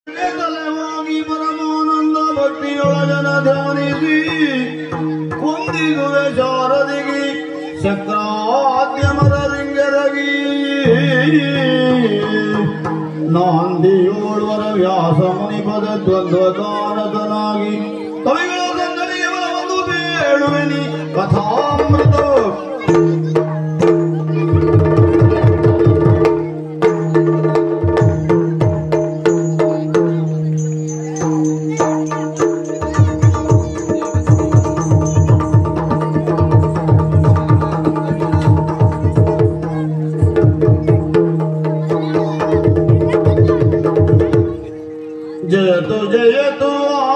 ತಲೆವಾಗಿ ಪರಮಾನಂದ ಭಕ್ತಿಯೊಳಗನ ಧ್ಯಾನಿಸಿ ಕುಂದಿಗುವೆ ಶಾರದಿಗಿ ಚಕ್ರಾದ್ಯಮದ ರಿಂಗರಗಿ ನಾಂದಿಯೋಳ್ವರ ವ್ಯಾಸ ಮುನಿಪದ ದ್ವಂದ್ವಕಾನತನಾಗಿ ಕವಿಗಳ ಸಂಗಡಿಗೆ ಒಂದು ಬೇಳುವೆನಿ ಕಥಾಮೃತ जयतु जयतु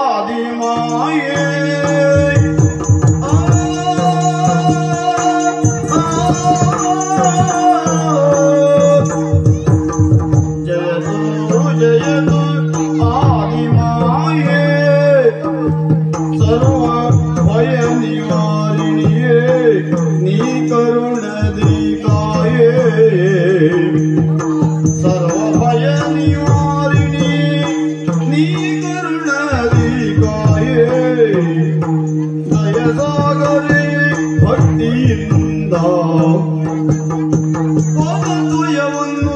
आदि माये जयतु जयतु आदि माये सर्व भय निवारिणिये नी करुणदी काये सर्व भय निवारिणी नी करुणादी काये दय सागरे भक्तिಯಿಂದ ಪಾದದ್ವಯವನ್ನು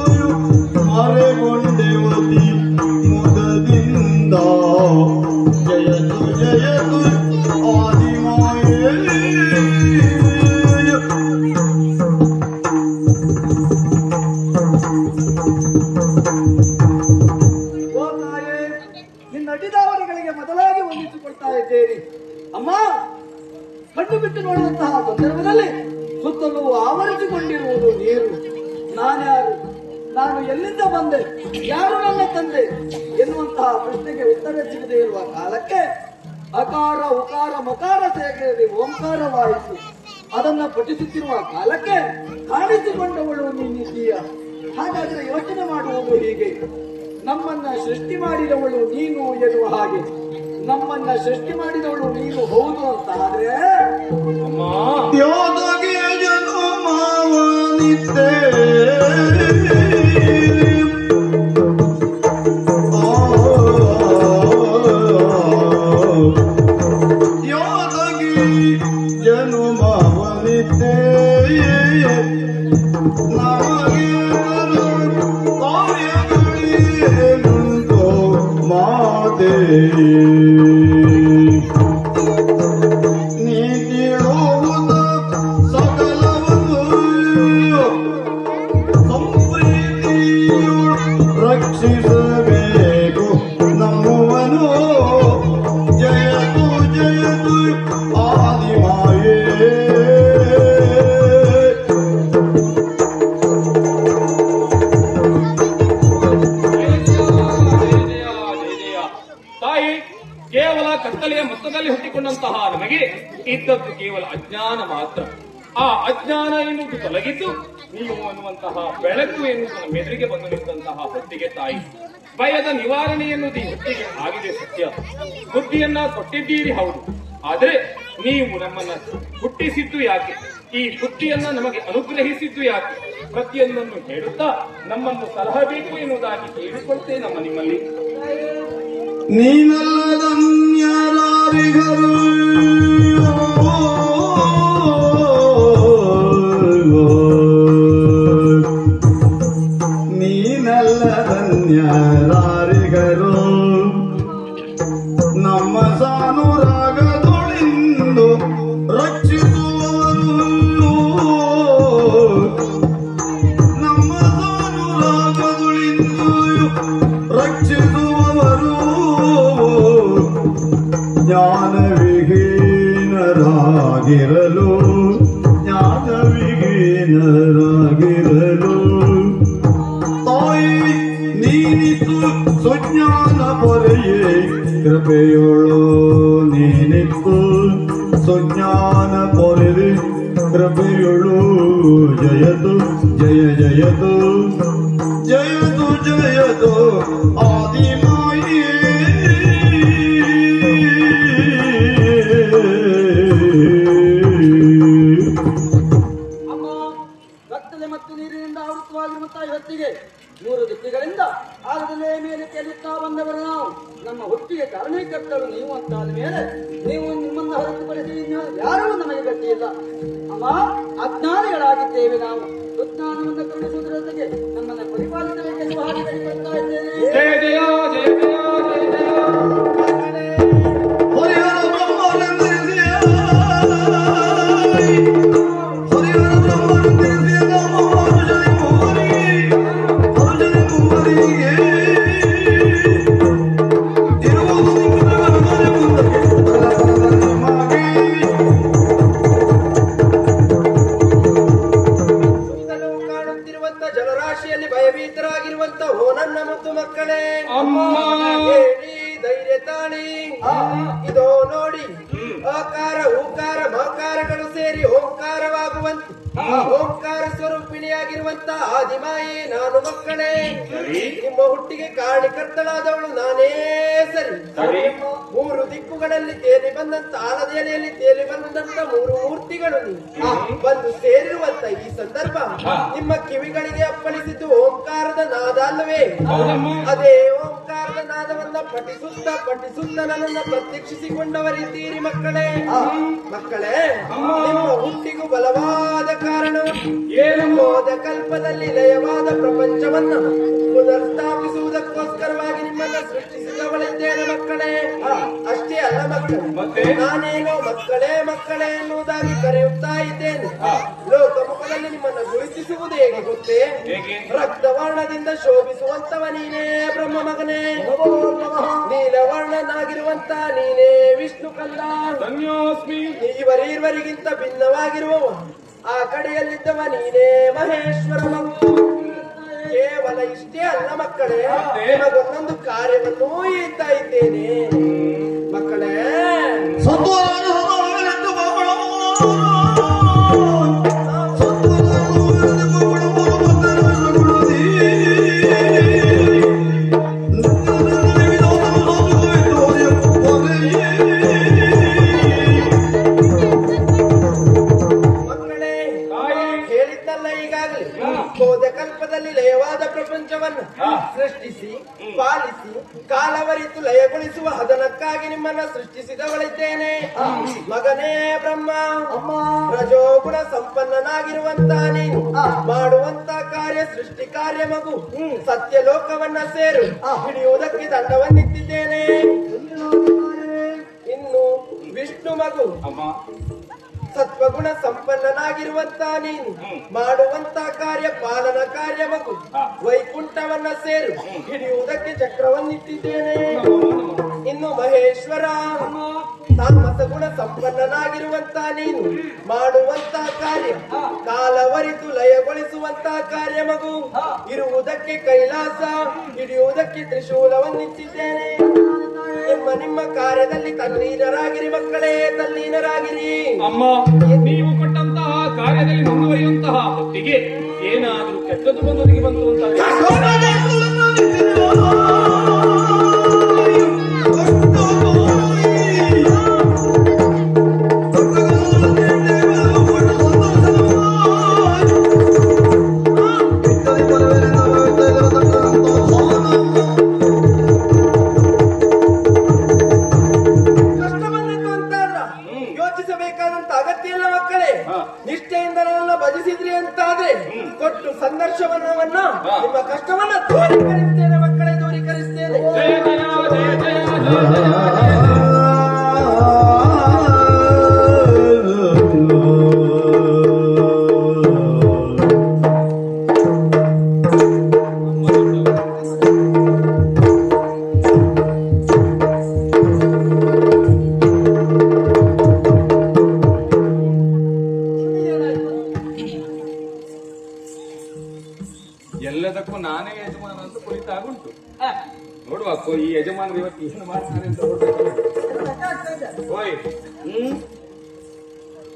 ಮರೆಗೊಂಡೆವತಿ ಮುದದಿಂದ ಜಯತು ಜಯತು ಆದಿಮಾಯೇ ನಟಿದಾವಣಿಗಳಿಗೆ ಮೊದಲಾಗಿ ವಂದಿಸಿಕೊಳ್ತಾ ಇದ್ದೇನೆ. ಅಮ್ಮ, ಕಣ್ಣು ಬಿಟ್ಟು ನೋಡುವಂತಹ ಸಂದರ್ಭದಲ್ಲಿ ಸುತ್ತಲೂ ಆವರಿಸಿಕೊಂಡಿರುವುದು ನೀರು. ನಾನ್ಯಾರು, ನಾನು ಎಲ್ಲಿಂದ ಬಂದೆ, ಯಾರು ನನ್ನ ತಂದೆ ಎನ್ನುವಂತಹ ಪ್ರಶ್ನೆಗೆ ಉತ್ತರ ಸಿಗದೆ ಇರುವ ಕಾಲಕ್ಕೆ ಅಕಾರ ಉಕಾರ ಮಕಾರ ಸೇರಿ ಓಂಕಾರವಾಯಿತು. ಅದನ್ನ ಪಠಿಸುತ್ತಿರುವ ಕಾಲಕ್ಕೆ ಕಾಣಿಸಿಕೊಂಡವಳು ನೀನಿದ್ದೀಯ. ಹಾಗಾದ್ರೆ ಯೋಚನೆ ಮಾಡುವುದು ಹೀಗೆ, ನಮ್ಮನ್ನ ಸೃಷ್ಟಿ ಮಾಡಿದವಳು ನೀನು ಎನ್ನುವ ಹಾಗೆ. ನಮ್ಮನ್ನ ಸೃಷ್ಟಿ ಮಾಡಿದವಳು ನೀನು ಹೌದು ಅಂತ ಆದ್ರೆ ಯೋದಗೆ ಜನುಮಾವನಿದ್ದೆ ಯೋದಗೆ ಜನುಮಾವನಿದ್ದೆ ನಮಗೆ ಕಾರ್ಯಗಳಿರುಂಟೋ ಮಾತೆ ನೀತಿಳುವುದ ಸಕಲವನ್ನು ಸಂಪ್ರೀತಿಯು ರಕ್ಷಿಸಬೇಕು ನಮ್ಮವನು ಜಯತು ಜಯತು ಆದಿಮಾಯೇ ಕೇವಲ ಕತ್ತಲೆಯ ಮೊತ್ತದಲ್ಲಿ ಹುಟ್ಟಿಕೊಂಡಂತಹ ನಮಗೆ ಇದ್ದದ್ದು ಕೇವಲ ಅಜ್ಞಾನ ಮಾತ್ರ. ಆ ಅಜ್ಞಾನ ಎನ್ನುವುದು ತೊಲಗಿದ್ದು ನೀವು ಅನ್ನುವಂತಹ ಬೆಳಕು ಎನ್ನುವುದು ನಮ್ಮ ಎದುರಿಗೆ ಬಂದು ನಿಂತಹ ಹೊತ್ತಿಗೆ ತಾಯಿ ಭಯದ ನಿವಾರಣೆ ಎನ್ನುವುದು ಈ ಹೊತ್ತಿಗೆ ಆಗಿದೆ ಸತ್ಯ. ಬುದ್ಧಿಯನ್ನ ಕೊಟ್ಟಿದ್ದೀರಿ ಹೌದು, ಆದರೆ ನೀವು ನಮ್ಮನ್ನ ಹುಟ್ಟಿಸಿದ್ದು ಯಾಕೆ, ಈ ಬುದ್ಧಿಯನ್ನ ನಮಗೆ ಅನುಗ್ರಹಿಸಿದ್ದು ಯಾಕೆ, ಪ್ರತಿಯೊಂದನ್ನು ಹೇಳುತ್ತಾ ನಮ್ಮನ್ನು ಸಲಹಬೇಕು ಎನ್ನುವುದಾಗಿ ಕೇಳಿಕೊಳ್ತೇನೆ ನಮ್ಮ ನಿಮ್ಮಲ್ಲಿ. ನೀನಲ್ಲದನ್ಯರಾರಿಗರು ನೀನಲ್ಲದನ್ಯರಾರಿಗರು ನಮ್ಮ ಸಾನುರಾಗದೊಳಿಂದು ರಕ್ಷಿಸುವವರು ನಮ್ಮ ಸಾನುರಾಗದೊಳಿಂದು ರಕ್ಷಿಸುವವರು ಜ್ಞಾನವಿಹೀನರಾಗಿರಲು ಜ್ಞಾನವಿಹೀನರಾಗಿರಲು ತಾಯಿ ನೀನಿತ್ತು ಸುಜ್ಞಾನ ಪೊರೆಯೇ ಕೃಪೆಯೋಳು ನೀನಿತ್ತು ಸುಜ್ಞಾನ ಪೊರೆದೆ ಕೃಪೆಯೋಳು ಜಯತು ಜಯ ಜಯತು ಜಯತು ಜಯತು ಆದಿಮಾಯೇ ಅಮ್ಮ, ರಕ್ತದ ಮತ್ತು ನೀರಿನಿಂದ ಆವೃತವಾಗಿರುವಂತಹ ಹೊತ್ತಿಗೆ ಮೂರು ದಿಕ್ಕುಗಳಿಂದ ಆಗದಲ್ಲೇ ಮೇಲೆ ತೇಲುತ್ತಾ ಬಂದವರು ಹುಟ್ಟಿದವರು ನಾವು, ನಮ್ಮ ಹುಟ್ಟಿಗೆ ಕಾರಣಕರ್ತರು ನೀವು ಅಂತಾದ ಮೇಲೆ ನೀವು ನಿಮ್ಮನ್ನು ಹೊರತುಪಡಿಸಿ ಯಾರೂ ನಮಗೆ ಗತಿಯಿಲ್ಲ. ಅಮ್ಮ, ಅಜ್ಞಾನಿಗಳಾಗಿದ್ದೇವೆ ನಾವು. ಸುಜ್ಞಾನವನ್ನು ಕರುಣಿಸುವುದರ ಜೊತೆಗೆ ನಮ್ಮನ್ನು ಪರಿಪಾಲಿಸಬೇಕೆಂದು ಹಾಗೆ ಕೈಗೊಳ್ತಾ ಇದ್ದೇನೆ. ಜಯ ಜಯ ಜಯ ಜಯ ಜಯ ಜಯ. ಹರಿಹರ ಬ್ರಹ್ಮನೆಂದೆನಿಸಿಯ ಹರಿಹರ ಬ್ರಹ್ಮನೆಂದೆನಿಸಿಯ ನಮ್ಮ ಹರುಷದಿ ಮೂವರಿಗೆ ಇರುವುದು ನಿಮ್ಮನೆ ಮುಂದಕ್ಕೆ ಸುತ್ತಲೂ ಕಾಣುತ್ತಿರುವಂತ ಜಲರಾಶಿಯಲ್ಲಿ ಭಯಭೀತರಾಗಿರುವಂತ ಓ ನನ್ನ ಮುದ್ದು ಮಕ್ಕಳೇ, ಅಮ್ಮ. ಹೇಳಿ ಧೈರ್ಯ ತಾಳಿ. ಇದೋ ನೋಡಿ, ಆಕಾರ ಉಕಾರ ಮಕಾರಗಳು ಸೇರಿ ಓಂಕಾರವಾಗುವಂತ ಓಂಕಾರ ಸ್ವರೂಪಿಣಿಯಾಗಿರುವಂತ ಆದಿಮಾಯೇ ನಾನು ಮಕ್ಕಳೇ. ನಿಮ್ಮ ಹುಟ್ಟಿಗೆ ಕಾರಣಕರ್ತಳಾದವಳು ನಾನೇ ಸರಿ. ಮೂರು ದಿಕ್ಕುಗಳಲ್ಲಿ ತೇಲಿ ಬಂದಂತ ಆಲದ ಎಲೆಯಲ್ಲಿ ತೇಲಿ ಬಂದಂತ ಮೂರು ಮೂರ್ತಿಗಳು ನೀವು ಬಂದು ಸೇರಿರುವಂತ ಈ ಸಂದರ್ಭ ನಿಮ್ಮ ಕಿವಿಗಳಿಗೆ ಅಪ್ಪಳಿಸಿದ್ದು ಓಂಕಾರದ ನಾದ ಅಲ್ಲವೇ? ಅದೇ ಓಂಕಾರದ ನಾದವನ್ನ ಪಠಿಸುತ್ತ ನನ್ನನ್ನ ಪ್ರತ್ಯಕ್ಷಿಸಿಕೊಂಡವರಿದ್ದೀರಿ ಮಕ್ಕಳೇ. ಮಕ್ಕಳೇ, ನಿಮ್ಮ ಹುಟ್ಟಿಗೂ ಬಲವಾದ ಕಾರಣ ಹೋದ ಕಲ್ಪದಲ್ಲಿ ಲಯವಾದ ಪ್ರಪಂಚವನ್ನ ಪುನರ್ಸ್ಥಾಪಿಸುವುದಕ್ಕೋಸ್ಕರವಾಗಿ ನಿಮ್ಮನ್ನ ಸೃಷ್ಟಿಸಿದವಳಿದ್ದೇನೆ ಮಕ್ಕಳೇ. ಅಷ್ಟೇ ಅಲ್ಲ ಮಕ್ಕಳೇ, ನಾನೇನೋ ಮಕ್ಕಳೇ ಎನ್ನುವುದಾಗಿ ಕರೆಯುತ್ತಾ ಇದ್ದೇನೆ. ಲೋಕಮುಖದಲ್ಲಿ ನಿಮ್ಮನ್ನು ಗುರುತಿಸುವುದು ಹೇಗೆ ಗೊತ್ತೇ? ರಕ್ತವರ್ಣದಿಂದ ಶೋಭಿಸುವಂತವ ನೀನೇ ಬ್ರಹ್ಮ ಮಗನೇ. ನೀಲವರ್ಣನಾಗಿರುವಂತ ನೀನೇ ವಿಷ್ಣು ಕಂದ. ಇವರಿಗಿಂತ ಭಿನ್ನವಾಗಿರುವವ ಆ ಕಡೆಯಲ್ಲಿದ್ದವ ನೀನೇ ಮಹೇಶ್ವರ ಮಗು. ಕೇವಲ ಇಷ್ಟೇ ಅಲ್ಲ ಮಕ್ಕಳೇ, ನಿಮಗೊಂದೊಂದು ಕಾರ್ಯವನ್ನು ಹೇಳ್ತಾ ಇದ್ದೇನೆ ಮಕ್ಕಳೇ. ಹೋದ ಕಲ್ಪದಲ್ಲಿ ಲಯವಾದ ಪ್ರಪಂಚವನ್ನು ಸೃಷ್ಟಿಸಿ ಪಾಲಿಸಿ ಕಾಲವರಿತು ಲಯಗೊಳಿಸುವ ಹದನಕ್ಕಾಗಿ ನಿಮ್ಮನ್ನ ಸೃಷ್ಟಿಸಿದವಳಿದ್ದೇನೆ ಮಗನೇ ಬ್ರಹ್ಮ. ರಜೋಗುಣ ಸಂಪನ್ನನಾಗಿರುವಂತ ನೀನು ಮಾಡುವಂತ ಕಾರ್ಯ ಸೃಷ್ಟಿ ಕಾರ್ಯ ಮಗು. ಸತ್ಯ ಲೋಕವನ್ನ ಸೇರು ಹಿಡಿಯುವುದಕ್ಕೆ ದಂಡವನ್ನಿಟ್ಟಿದ್ದೇನೆ. ಇನ್ನು ವಿಷ್ಣು ಮಗು ಸತ್ವಗುಣ ಸಂಪನ್ನನಾಗಿರುವಂತ ನೀನು ಮಾಡುವಂತ ಕಾರ್ಯ ಪಾಲನ ಕಾರ್ಯ ಮಗು. ವೈಕುಂಠವನ್ನ ಸೇರು ಹಿಡಿಯುವುದಕ್ಕೆ ಚಕ್ರವನ್ನಿಟ್ಟಿದ್ದೇನೆ. ಇನ್ನು ಮಹೇಶ್ವರ ತಾಮಸ ಗುಣ ಸಂಪನ್ನನಾಗಿರುವಂತ ನೀನು ಮಾಡುವಂತ ಕಾರ್ಯ ಕಾಲವರಿತು ಲಯಗೊಳಿಸುವಂತ ಕಾರ್ಯ ಮಗು. ಇರುವುದಕ್ಕೆ ಕೈಲಾಸ ಹಿಡಿಯುವುದಕ್ಕೆ ತ್ರಿಶೂಲವನ್ನಿಟ್ಟಿದ್ದೇನೆ. ನಿಮ್ಮ ಕಾರ್ಯದಲ್ಲಿ ತಲ್ಲೀನರಾಗಿರಿ ಮಕ್ಕಳೇ, ತಲ್ಲೀನರಾಗಿರಿ. ಅಮ್ಮ, ನೀವು ಕೊಟ್ಟಂತಹ ಕಾರ್ಯದಲ್ಲಿ ಮುಂದುವರಿಯುವಂತಹ ಹೊತ್ತಿಗೆ ಏನಾದರೂ ಕೆಟ್ಟದ್ದು ಬಂದೊದಗಿ ಬಂತು ಅಂತ ನಿಷ್ಠೆಯಿಂದ ನನ್ನ ಭಜಿಸಿದ್ರಿ ಅಂತಾದ್ರೆ ಕೊಟ್ಟು ಸಂಘರ್ಷವನ್ನ ನಿಮ್ಮ ಕಷ್ಟವನ್ನ ದೂರೀಕರಿಸ್ತೇನೆ ಮಕ್ಕಳೇ, ದೂರೀಕರಿಸ್ತೇನೆ. ಜಯ ಜಯ ಜಯ ಜಯ ಜಯ ಎಲ್ಲದಕ್ಕೂ ನಾನೇ ಯಜಮಾನ ಅಂತ ಕುಳಿತಾಗುಂಟು. ನೋಡುವ ಈ ಯಜಮಾನರು ಇವತ್ತು ಏನು ಮಾಡ್ತಾರೆ ಅಂತ ನೋಡ್ಬೇಕು. ಓಯ್,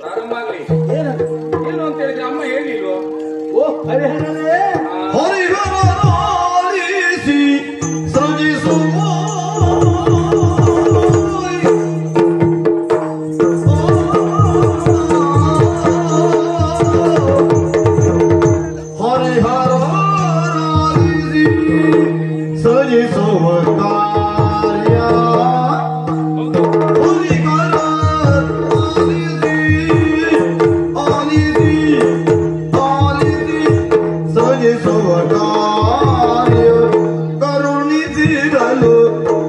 ಪ್ರಾರಂಭ ಆಗ್ಲಿ. ಏನು ಅಂತ ಹೇಳಿದ್ರೆ ಅಮ್ಮ ಹೇಳಿಲ್ವೋ? ಹರಿಹರನಾಲಿಸಿ ಸೃಜಿಸುವ ಹರಿಹರನಾಲಿಸಿ ಸೃಜಿಸುವ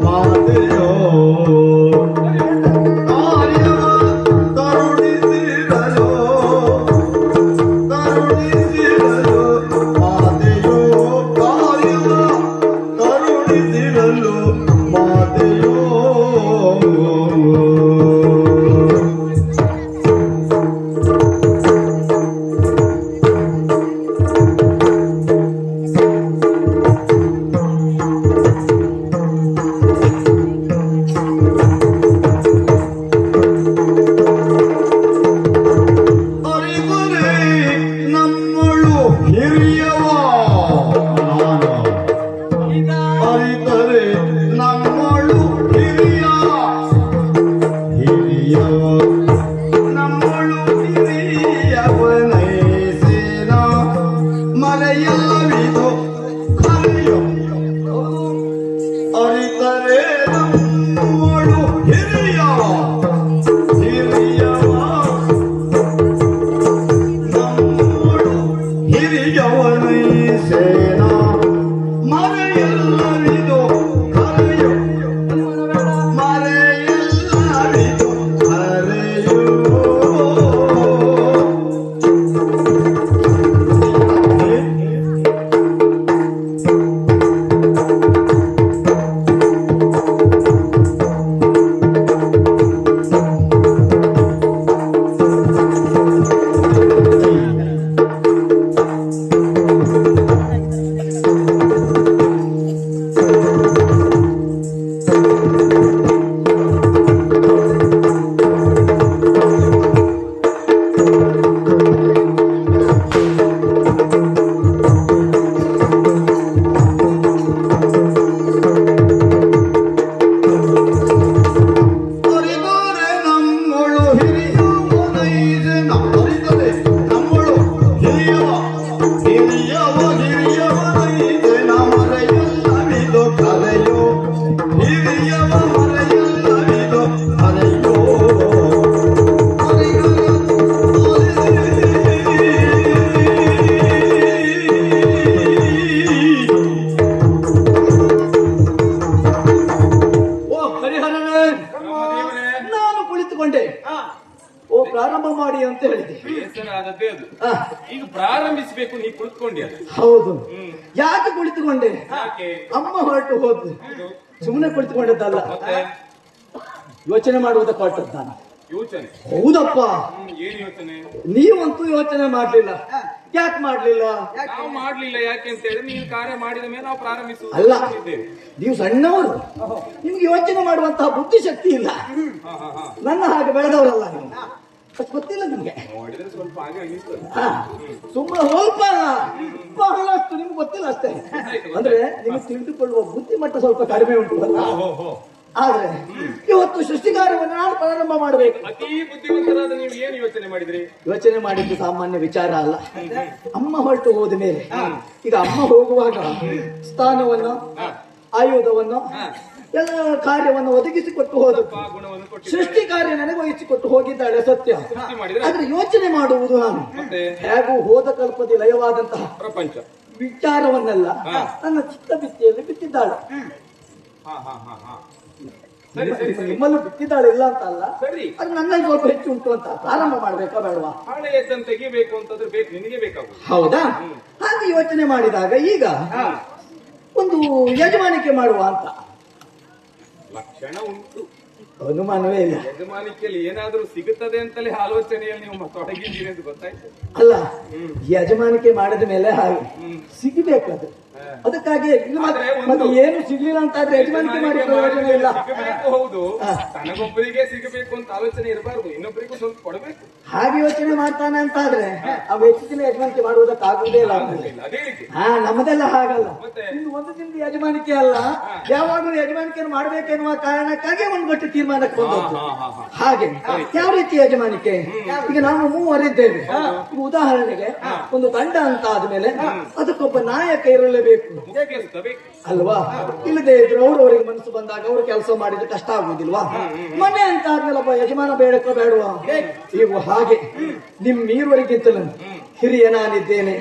ಮಾತೆಯೋ ಕಾರ್ಯವ ಕರುಣಿಸಿರಲು ಮಾತೆಯೋ ಕಾರ್ಯವ ಕರುಣಿಸಿರಲು ಮಾತೆಯೋ ಪ್ರಾರಂಭ ಮಾಡಿ ಅಂತ ಹೇಳಿದೆ. ಬೇಸರ ಆದದ್ದೇ ಅದು. ಈಗ ಪ್ರಾರಂಭಿಸಬೇಕು, ನೀ ಕುಳಿತುಕೊಂಡೆ. ಹೌದು. ಯಾಕೆ ಕುಳಿತುಕೊಂಡೆ? ಯಾಕೆ? ಅಮ್ಮ ಹೊರಟು ಹೋದ್ದು. ಸುಮ್ಮನೆ ಕುಳಿತುಕೊಂಡದ್ದಲ್ಲ, ಯೋಚನೆ ಮಾಡುವುದಕ್ಕೆ ಹೊರಟದ್ದು ನಾನು. ಯೋಚನೆ? ಹೌದಪ್ಪ. ಏನು ಯೋಚನೆ? ನೀವಂತೂ ಯೋಚನೆ ಮಾಡ್ಲಿಲ್ಲ. ಯಾಕೆ ಮಾಡ್ಲಿಲ್ಲ? ನಾವು ಮಾಡ್ಲಿಲ್ಲ ಯಾಕೆ ಅಂತ ಹೇಳಿದ್ರೆ ನೀನು ಕಾರ್ಯ ಮಾಡಿದ ಮೇಲೆ ನಾವು ಪ್ರಾರಂಭಿಸುವ ಅಲ್ಲ, ನೀವು ಸಣ್ಣವರು, ನಿಮ್ಗೆ ಯೋಚನೆ ಮಾಡುವಂತಹ ಬುದ್ಧಿಶಕ್ತಿ ಇಲ್ಲ. ನನ್ನ ಹಾಗೆ ಬೆಳೆದವರಲ್ಲ ನೀವು, ಅಷ್ಟು ಗೊತ್ತಿಲ್ಲ ನಿಮ್ಗೆ. ನೋಡಿದ್ರೆ ಸ್ವಲ್ಪ ಹಾಗೆ ಅನಿಸ್ತದೆ. ಸುಮ್ಮನೆ ಸ್ವಲ್ಪ ಅಲ್ಲ, ಬಹಳಷ್ಟು ನಿಮ್ಗೆ ಗೊತ್ತಿಲ್ಲ ಅಷ್ಟೇ. ಅಂದ್ರೆ ನಿಮಗೆ ತಿಳಿದುಕೊಳ್ಳುವ ಬುದ್ಧಿಮಟ್ಟ ಸ್ವಲ್ಪ ಕಡಿಮೆ ಉಂಟು ಅಲ್ಲ. ಆದ್ರೆ ಇವತ್ತು ಸೃಷ್ಟಿಕಾರ್ಯವನ್ನು ನಾನು ಪ್ರಾರಂಭ ಮಾಡಬೇಕು. ಅತಿ ಬುದ್ಧಿವಂತರಾದ ನೀವು ಏನು ಯೋಚನೆ ಮಾಡಿದ್ರಿ? ಯೋಚನೆ ಮಾಡಿದ್ದು ಸಾಮಾನ್ಯ ವಿಚಾರ ಅಲ್ಲ. ಅಮ್ಮ ಹೊರಟು ಹೋದ ಮೇಲೆ, ಈಗ ಅಮ್ಮ ಹೋಗುವಾಗ ಸ್ಥಾನವನ್ನು, ಆಯುಧವನ್ನು, ಎಲ್ಲ ಕಾರ್ಯವನ್ನು ಒದಗಿಸಿಕೊಟ್ಟು ಹೋದ. ಸೃಷ್ಟಿ ಕಾರ್ಯ ನನಗೆ ವಹಿಸಿಕೊಟ್ಟು ಹೋಗಿದ್ದಾಳೆ ಸತ್ಯ. ಆದ್ರೆ ಯೋಚನೆ ಮಾಡುವುದು ನಾನು ಹೇಗೂ ಹೋದ ಕಲ್ಪದಿ ಲಯವಾದಂತಹ ಪ್ರಪಂಚ ವಿಚಾರವನ್ನೆಲ್ಲ ನನ್ನ ಚಿತ್ತಭಿತ್ತಿಯಲ್ಲಿ ಬಿಟ್ಟಿದ್ದಾಳೆ. ನಿಮ್ಮಲ್ಲೂ ಬಿಟ್ಟಿದ್ದಾಳೆ, ಇಲ್ಲ ಅಂತ ಅಲ್ಲ. ಅದು ನನ್ನಲ್ಲಿ ಸ್ವಲ್ಪ ಹೆಚ್ಚು ಉಂಟು ಅಂತ ಪ್ರಾರಂಭ ಮಾಡ್ಬೇಕಾ ಬೇಡವಾ? ಹಳೆ ಎದ್ದನ್ನು ತೆಗಿಬೇಕು ಅಂತಂದ್ರೆ ಬೇಕು, ನಿನಗೆ ಬೇಕಾಗುದು. ಹೌದಾ? ಹಾಗೆ ಯೋಚನೆ ಮಾಡಿದಾಗ ಈಗ ಒಂದು ಯಜಮಾನಿಕೆ ಮಾಡುವ ಅಂತ ಲಕ್ಷಣ ಉಂಟು, ಅನುಮಾನವೇ ಇಲ್ಲ. ಯಜಮಾನಿಕೆಯಲ್ಲಿ ಏನಾದ್ರೂ ಸಿಗುತ್ತದೆ ಅಂತಲೇ ಆಲೋಚನೆಯಲ್ಲಿ ನೀವು ತೊಡಗಿದ್ದೀರಿ ಅಂತ ಗೊತ್ತಾಯ್ತು. ಅಲ್ಲ, ಯಜಮಾನಿಕೆ ಮಾಡಿದ ಮೇಲೆ ಹಾಗೆ ಸಿಗಬೇಕದು. ಅದಕ್ಕಾಗಿ ಮತ್ತೆ ಏನು ಸಿಗ್ಲಿಲ್ಲ ಅಂತ ಆದ್ರೆ ಯಜಮಾನಿಕೆ ಮಾಡಿ ಪ್ರಯೋಜನ ಇಲ್ಲ. ಸಿಗಬೇಕು, ಹೌದು, ತನಗೊಬ್ಬರಿಗೆ ಸಿಗಬೇಕು ಅಂತ ಆಲೋಚನೆ ಇರಬಾರ್ದು, ಇನ್ನೊಬ್ಬರಿಗೂ ಸ್ವಲ್ಪ ಕೊಡಬೇಕು. ಹಾಗೆ ಯೋಚನೆ ಮಾಡ್ತಾನೆ ಅಂತ ಆದ್ರೆ ಆ ಹೆಚ್ಚಿನ ಯಜಮಾನಿಕೆ ಮಾಡುವುದಕ್ಕಾಗುವುದೇ ಇಲ್ಲ. ನಮ್ಮದೆಲ್ಲ ಹಾಗಲ್ಲ. ಇನ್ನು ಒಂದು ದಿನದ ಯಜಮಾನಿಕೆ ಅಲ್ಲ, ಯಾವಾಗಲೂ ಯಜಮಾನಿಕೆಯನ್ನು ಮಾಡ್ಬೇಕೆನ್ನುವ ಕಾರಣಕ್ಕಾಗಿ ಒಂದು ಗಟ್ಟಿ ತೀರ್ಮಾನಕ್ಕೆ ಬಂದದ್ದು. ಹಾಗೆ ಯಾವ ರೀತಿ ಯಜಮಾನಿಕೆ? ಈಗ ನಾವು ಮೂವರಿದ್ದೇವೆ. ಈಗ ಉದಾಹರಣೆಗೆ ಒಂದು ತಂಡ ಅಂತ ಆದ್ಮೇಲೆ ಅದಕ್ಕೊಬ್ಬ ನಾಯಕ ಇರಲೇಬೇಕು ಅಲ್ವಾ? ಇಲ್ಲದೆ ಇದ್ರೆ ಅವ್ರವರಿಗೆ ಮನಸ್ಸು ಬಂದಾಗ ಅವರು ಕೆಲಸ ಮಾಡಿದ್ರೆ ಕಷ್ಟ ಆಗುವುದಿಲ್ವಾ? ಮನೆ ಅಂತ ಆದ್ಮೇಲೆ ಒಬ್ಬ ಯಜಮಾನ ಬೇಡಕ್ಕ ಬೇಡವಾ? ಈಗ ಹಾಗೆ ನಿಮ್ ಮೀರುವರಿಗಿಂತಲೂ ಹಿರಿಯ ನಾನಿದ್ದೇನೆ.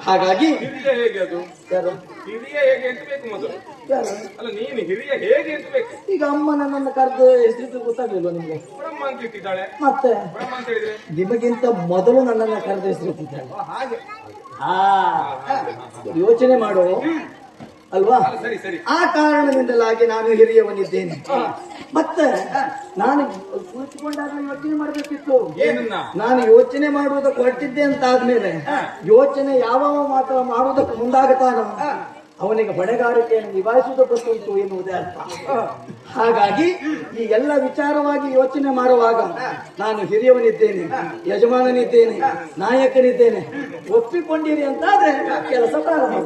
ಹಾಗಾಗಿ ಹಿರಿಯ ಹೇಗೆ ಅದು? ಯಾರು ಹಿರಿಯ ಹೇಗೆ ಅಂತ ಬೇಕು ಮೊದಲು. ಯಾರು? ಅಲ್ಲ ನೀನು ಹಿರಿಯ ಹೇಗೆ ಅಂತ ಬೇಕು. ಈಗ ಅಮ್ಮ ನನ್ನನ್ನು ಕರೆದು ಹೆಸರಿದ್ದು ಗೊತ್ತಾಗ್ಲಿಲ್ವ ನಿಮ್ಗೆ? ಬ್ರಹ್ಮ ಅಂತ ಇಟ್ಟಿದ್ದಾಳೆ. ಮತ್ತೆ ಬ್ರಹ್ಮ ಅಂತ ಹೇಳಿದ್ರೆ ನಿಮಗಿಂತ ಮೊದಲು ನನ್ನನ್ನು ಕರೆದು ಹೆಸರಿಟ್ಟಿದ್ದಾಳೆ. ಹಾಗೆ. ಯೋಚನೆ ಮಾಡು ಅಲ್ವಾ? ಸರಿ ಸರಿ. ಆ ಕಾರಣದಿಂದಲಾಗಿ ನಾನು ಹಿರಿಯವನಿದ್ದೇನೆ. ಮತ್ತೆ ನಾನು ಕುಳಿತುಕೊಂಡಾಗ ಯೋಚನೆ ಮಾಡಬೇಕಿತ್ತು. ಏನನ್ನ? ನಾನು ಯೋಚನೆ ಮಾಡುವುದಕ್ಕೆ ಹೊರಟಿದ್ದೆ ಅಂತ ಆದ್ಮೇಲೆ ಯೋಚನೆ ಯಾವ ಮಾತ್ರ ಮಾಡುವುದಕ್ಕೆ ಮುಂದಾಗುತ್ತಾನೋ ಅವನಿಗೆ ಹೊಣೆಗಾರಿಕೆಯನ್ನು ನಿಭಾಯಿಸುವುದು ಗೊತ್ತುಂಟು ಎನ್ನುವುದೇ ಅರ್ಥ. ಹಾಗಾಗಿ ಈ ಎಲ್ಲ ವಿಚಾರವಾಗಿ ಯೋಚನೆ ಮಾಡುವಾಗ ನಾನು ಹಿರಿಯವನಿದ್ದೇನೆ, ಯಜಮಾನನಿದ್ದೇನೆ, ನಾಯಕನಿದ್ದೇನೆ, ಒಪ್ಪಿಕೊಂಡಿರಿ ಅಂತಾದ್ರೆ ಕೆಲಸ ಪ್ರಾರಂಭ.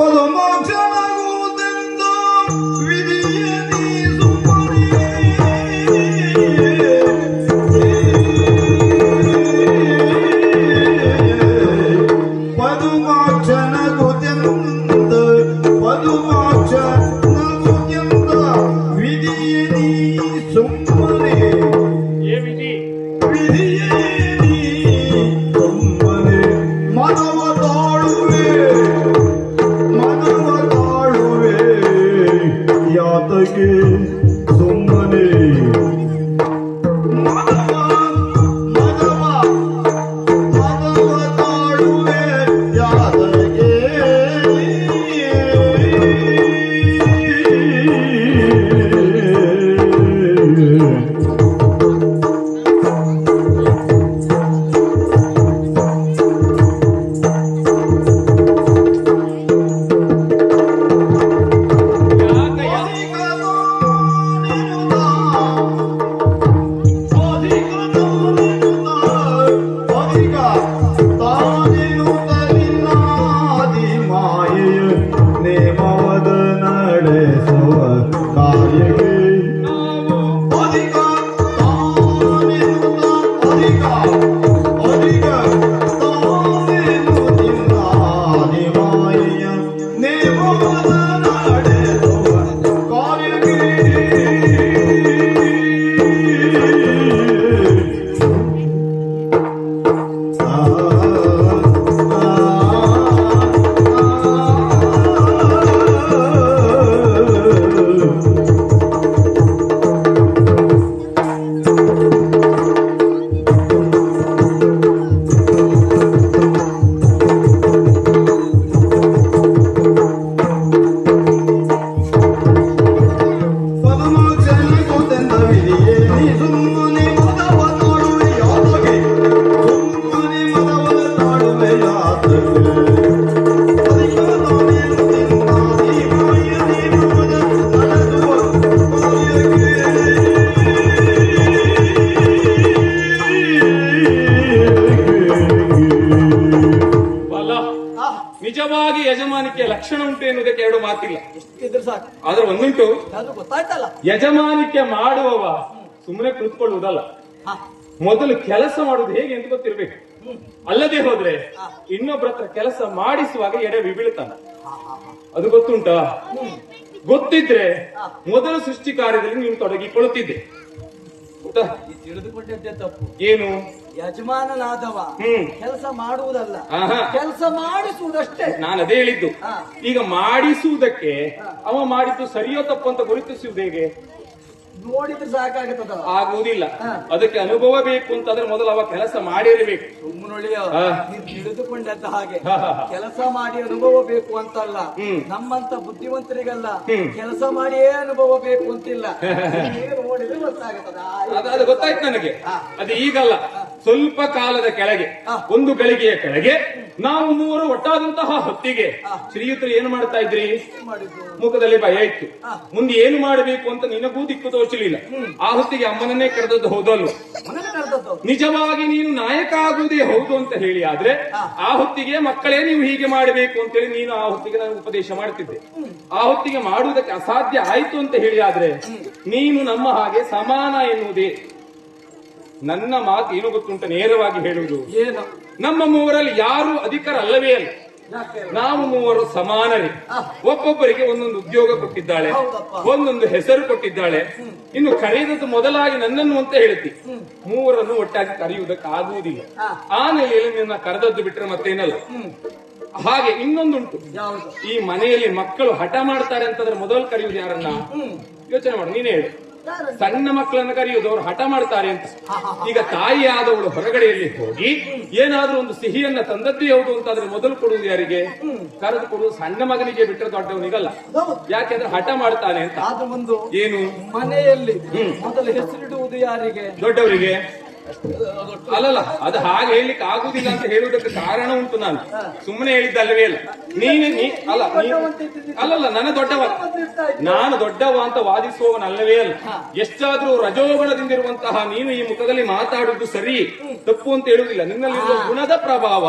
ಪರಮಾಕ್ಷನಾಗುವುದೆಂದು ವಿಧಿಯೇ ನೀ ಸುಮ್ಮನೆ. ಪರಮಾಕ್ಷನಾಗುವುದೆಂದು ವಿಧಿಯೇ ನೀ ಸುಮ್ಮನೆ. ಏ ವಿಧಿ? ವಿಧಿಯೇ ನೀ ಸುಮ್ಮನೆ. ಮನವ ತಾಳುವೆ ಯಾತಕ್ಕೆ ಸುಮ್ಮನೆ. ಮನವ ತಾಳುವೆ ಯಾತಕ್ಕೆ. ನೇಮವದ ನಡೆಸುವ ಕಾರ್ಯಕ್ಕೆ ಅಧಿಕ ಮಾಯ ನೇಮವದ ನಡೆಸುವ ಕಾರ್ಯಕ್ಕೆ. ನಿಜವಾಗಿ ಯಜಮಾನಿಕೆ ಲಕ್ಷಣ ಉಂಟು ಎನ್ನುವುದಕ್ಕೆ ಎರಡು ಮಾತಿಲ್ಲ. ಇಷ್ಟಿದ್ರೆ ಸಾಕು. ಆದ್ರೆ ಒಂದುಂಟು, ಅದು ಗೊತ್ತಾಯ್ತಲ್ಲ. ಯಜಮಾನಿಕೆ ಮಾಡುವವ ಸುಮ್ಮನೆ ಕುಳಿತುಕೊಳ್ಳುವುದಲ್ಲ, ಮೊದಲು ಕೆಲಸ ಮಾಡುವುದು ಹೇಗೆ ಅಂತ ಗೊತ್ತಿರ್ಬೇಕು. ಅಲ್ಲದೆ ಹೋದ್ರೆ ಇನ್ನೊಬ್ಬರ ಹತ್ರ ಕೆಲಸ ಮಾಡಿಸುವಾಗ ಎಡೆ ಬೀಳ್ತಾನ. ಅದು ಗೊತ್ತುಂಟಾ? ಗೊತ್ತಿದ್ರೆ ಮೊದಲ ಸೃಷ್ಟಿ ಕಾರ್ಯದಲ್ಲಿ ನೀನು ತೊಡಗಿಕೊಳ್ಳುತ್ತಿದ್ದೆ. ತಿಳಿದುಕೊಂಡದ್ದೇ ತಪ್ಪು. ಏನು? ಯಜಮಾನನಾದವ ಕೆಲಸ ಮಾಡುವುದಲ್ಲ, ಕೆಲಸ ಮಾಡಿಸುವುದಷ್ಟೇ. ನಾನು ಅದೇ ಹೇಳಿದ್ದು. ಈಗ ಮಾಡಿಸುವುದಕ್ಕೆ ಅವ ಮಾಡಿದ್ದು ಸರಿಯೋ ತಪ್ಪು ಅಂತ ಗುರುತಿಸುವುದು ಹೇಗೆ? ನೋಡಿದ್ರೆ ಸಾಕಾಗುತ್ತದ? ಆಗುವುದಿಲ್ಲ. ಅದಕ್ಕೆ ಅನುಭವ ಬೇಕು ಅಂತಂದ್ರೆ ಮೊದಲು ಅವ ಕೆಲಸ ಮಾಡಿರಬೇಕು. ಸುಮ್ಮನೊಳಿಯ ನೀನು ತಿಳಿದುಕೊಂಡದ್ದ ಹಾಗೆ ಕೆಲಸ ಮಾಡಿ ಅನುಭವ ಬೇಕು ಅಂತಲ್ಲ. ನಮ್ಮಂತ ಬುದ್ಧಿವಂತರಿಗಲ್ಲ ಕೆಲಸ ಮಾಡಿಯೇ ಅನುಭವ ಬೇಕು ಅಂತಿಲ್ಲ. ನೋಡಿದ್ರೆ ಗೊತ್ತಾಗುತ್ತದ? ಅದು ಗೊತ್ತಾಯ್ತು ನನಗೆ. ಅದು ಈಗಲ್ಲ, ಸ್ವಲ್ಪ ಕಾಲದ ಕೆಳಗೆ, ಒಂದು ಗಳಿಗೆಯ ಕೆಳಗೆ ನಾವು ಮೂವರು ಒಟ್ಟಾದಂತಹ ಹೊತ್ತಿಗೆ ಶ್ರೀಯುತರು ಏನು ಮಾಡ್ತಾ ಇದ್ರಿ? ಮುಖದಲ್ಲಿ ಭಯ ಇತ್ತು. ಮುಂದೆ ಏನು ಮಾಡಬೇಕು ಅಂತ ನಿನಗೂ ದಿಕ್ಕು ತೋಚಲಿಲ್ಲ. ಆ ಹೊತ್ತಿಗೆ ಅಮ್ಮನನ್ನೇ ಕರೆದದ್ದು ಹೌದಲ್ವ? ನಿಜವಾಗಿ ನೀನು ನಾಯಕ ಆಗುವುದೇ ಹೌದು ಅಂತ ಹೇಳಿ ಆದ್ರೆ ಆ ಹೊತ್ತಿಗೆ ಮಕ್ಕಳೇ ನೀವು ಹೀಗೆ ಮಾಡಬೇಕು ಅಂತೇಳಿ ನೀನು ಆ ಹೊತ್ತಿಗೆ ನಾನು ಉಪದೇಶ ಮಾಡ್ತಿದ್ದೆ. ಆ ಹೊತ್ತಿಗೆ ಮಾಡುವುದಕ್ಕೆ ಅಸಾಧ್ಯ ಆಯ್ತು ಅಂತ ಹೇಳಿ ಆದ್ರೆ ನೀನು ನಮ್ಮ ಹಾಗೆ ಸಮಾನ ಎನ್ನುವುದೇ. ನನ್ನ ಮಾತು ಏನು ಗೊತ್ತುಂಟ, ನೇರವಾಗಿ ಹೇಳುವುದು, ಏನು? ನಮ್ಮ ಮೂವರಲ್ಲಿ ಯಾರು ಅಧಿಕಾರ ಅಲ್ಲವೇ ಅಲ್ಲ. ಯಾಕೆ? ನಾವು ಮೂವರು ಸಮಾನರೇ. ಒಬ್ಬೊಬ್ಬರಿಗೆ ಒಂದೊಂದು ಉದ್ಯೋಗ ಕೊಟ್ಟಿದ್ದಾಳೆ, ಹೌದಪ್ಪ. ಒಂದೊಂದು ಹೆಸರು ಕೊಟ್ಟಿದ್ದಾಳೆ. ಇನ್ನು ಕರೆಯುವುದು ಮೊದಲಾಗಿ ನನ್ನನ್ನು ಅಂತ ಹೇಳ್ತಿ. ಮೂವರನ್ನು ಒಟ್ಟಾಗಿ ಕರೆಯುವುದಕ್ಕೆ ಆಗುವುದಿಲ್ಲ. ಆ ನೆಲೆಯಲ್ಲಿ ನಿನ್ನ ಕರೆದದ್ದು ಬಿಟ್ರೆ ಮತ್ತೇನಲ್ಲ. ಹಾಗೆ ಇನ್ನೊಂದುಂಟು. ಯಾವುದು? ಈ ಮನೆಯಲ್ಲಿ ಮಕ್ಕಳು ಹಠ ಮಾಡ್ತಾರೆ ಅಂತಂದ್ರೆ ಮೊದಲು ಕರೆಯುವುದು ಯಾರನ್ನ? ಯೋಚನೆ ಮಾಡು, ನೀನೇ ಹೇಳು. ಸಣ್ಣ ಮಕ್ಕಳನ್ನ ಕರೆಯುವುದು ಅವ್ರು ಹಠ ಮಾಡ್ತಾರೆ ಅಂತ. ಈಗ ತಾಯಿಯಾದವಳು ಹೊರಗಡೆಯಲ್ಲಿ ಹೋಗಿ ಏನಾದ್ರೂ ಒಂದು ಸಿಹಿಯನ್ನ ತಂದದ್ದು ಯಾವುದು ಅಂತಾದ್ರೆ ಮೊದಲು ಕೊಡುವುದು ಯಾರಿಗೆ? ಕರೆದು ಕೊಡುವುದು ಸಣ್ಣ ಮಗನಿಗೆ ಬಿಟ್ಟರೆ ದೊಡ್ಡವನಿಗಲ್ಲ. ಯಾಕೆಂದ್ರೆ ಹಠ ಮಾಡ್ತಾನೆ ಅಂತ. ಅದು ಒಂದು ಏನು? ಮನೆಯಲ್ಲಿ ಮೊದಲು ಹೆಸರಿಡುವುದು ಯಾರಿಗೆ? ದೊಡ್ಡವರಿಗೆ. ಅಲ್ಲಲ್ಲ, ಅದು ಹಾಗೆ ಹೇಳಲಿಕ್ಕೆ ಆಗುದಿಲ್ಲ ಅಂತ ಹೇಳುವುದಕ್ಕೆ ಕಾರಣ ಉಂಟು. ನಾನು ಸುಮ್ಮನೆ ಹೇಳಿದ್ದಲ್ಲವೇ ಅಲ್ಲ. ಅಲ್ಲಲ್ಲ, ನನ್ನ ದೊಡ್ಡವ, ನಾನು ದೊಡ್ಡವ ಅಂತ ವಾದಿಸುವವನಲ್ಲವೇ ಅಲ್ಲ. ಎಷ್ಟಾದ್ರೂ ರಜೋಗುಣದಿಂದಿರುವಂತಹ ನೀನು ಈ ಮುಖದಲ್ಲಿ ಮಾತಾಡುವುದು ಸರಿ ತಪ್ಪು ಅಂತ ಹೇಳುವುದಿಲ್ಲ. ನಿನ್ನಲ್ಲಿರುವ ಗುಣದ ಪ್ರಭಾವ.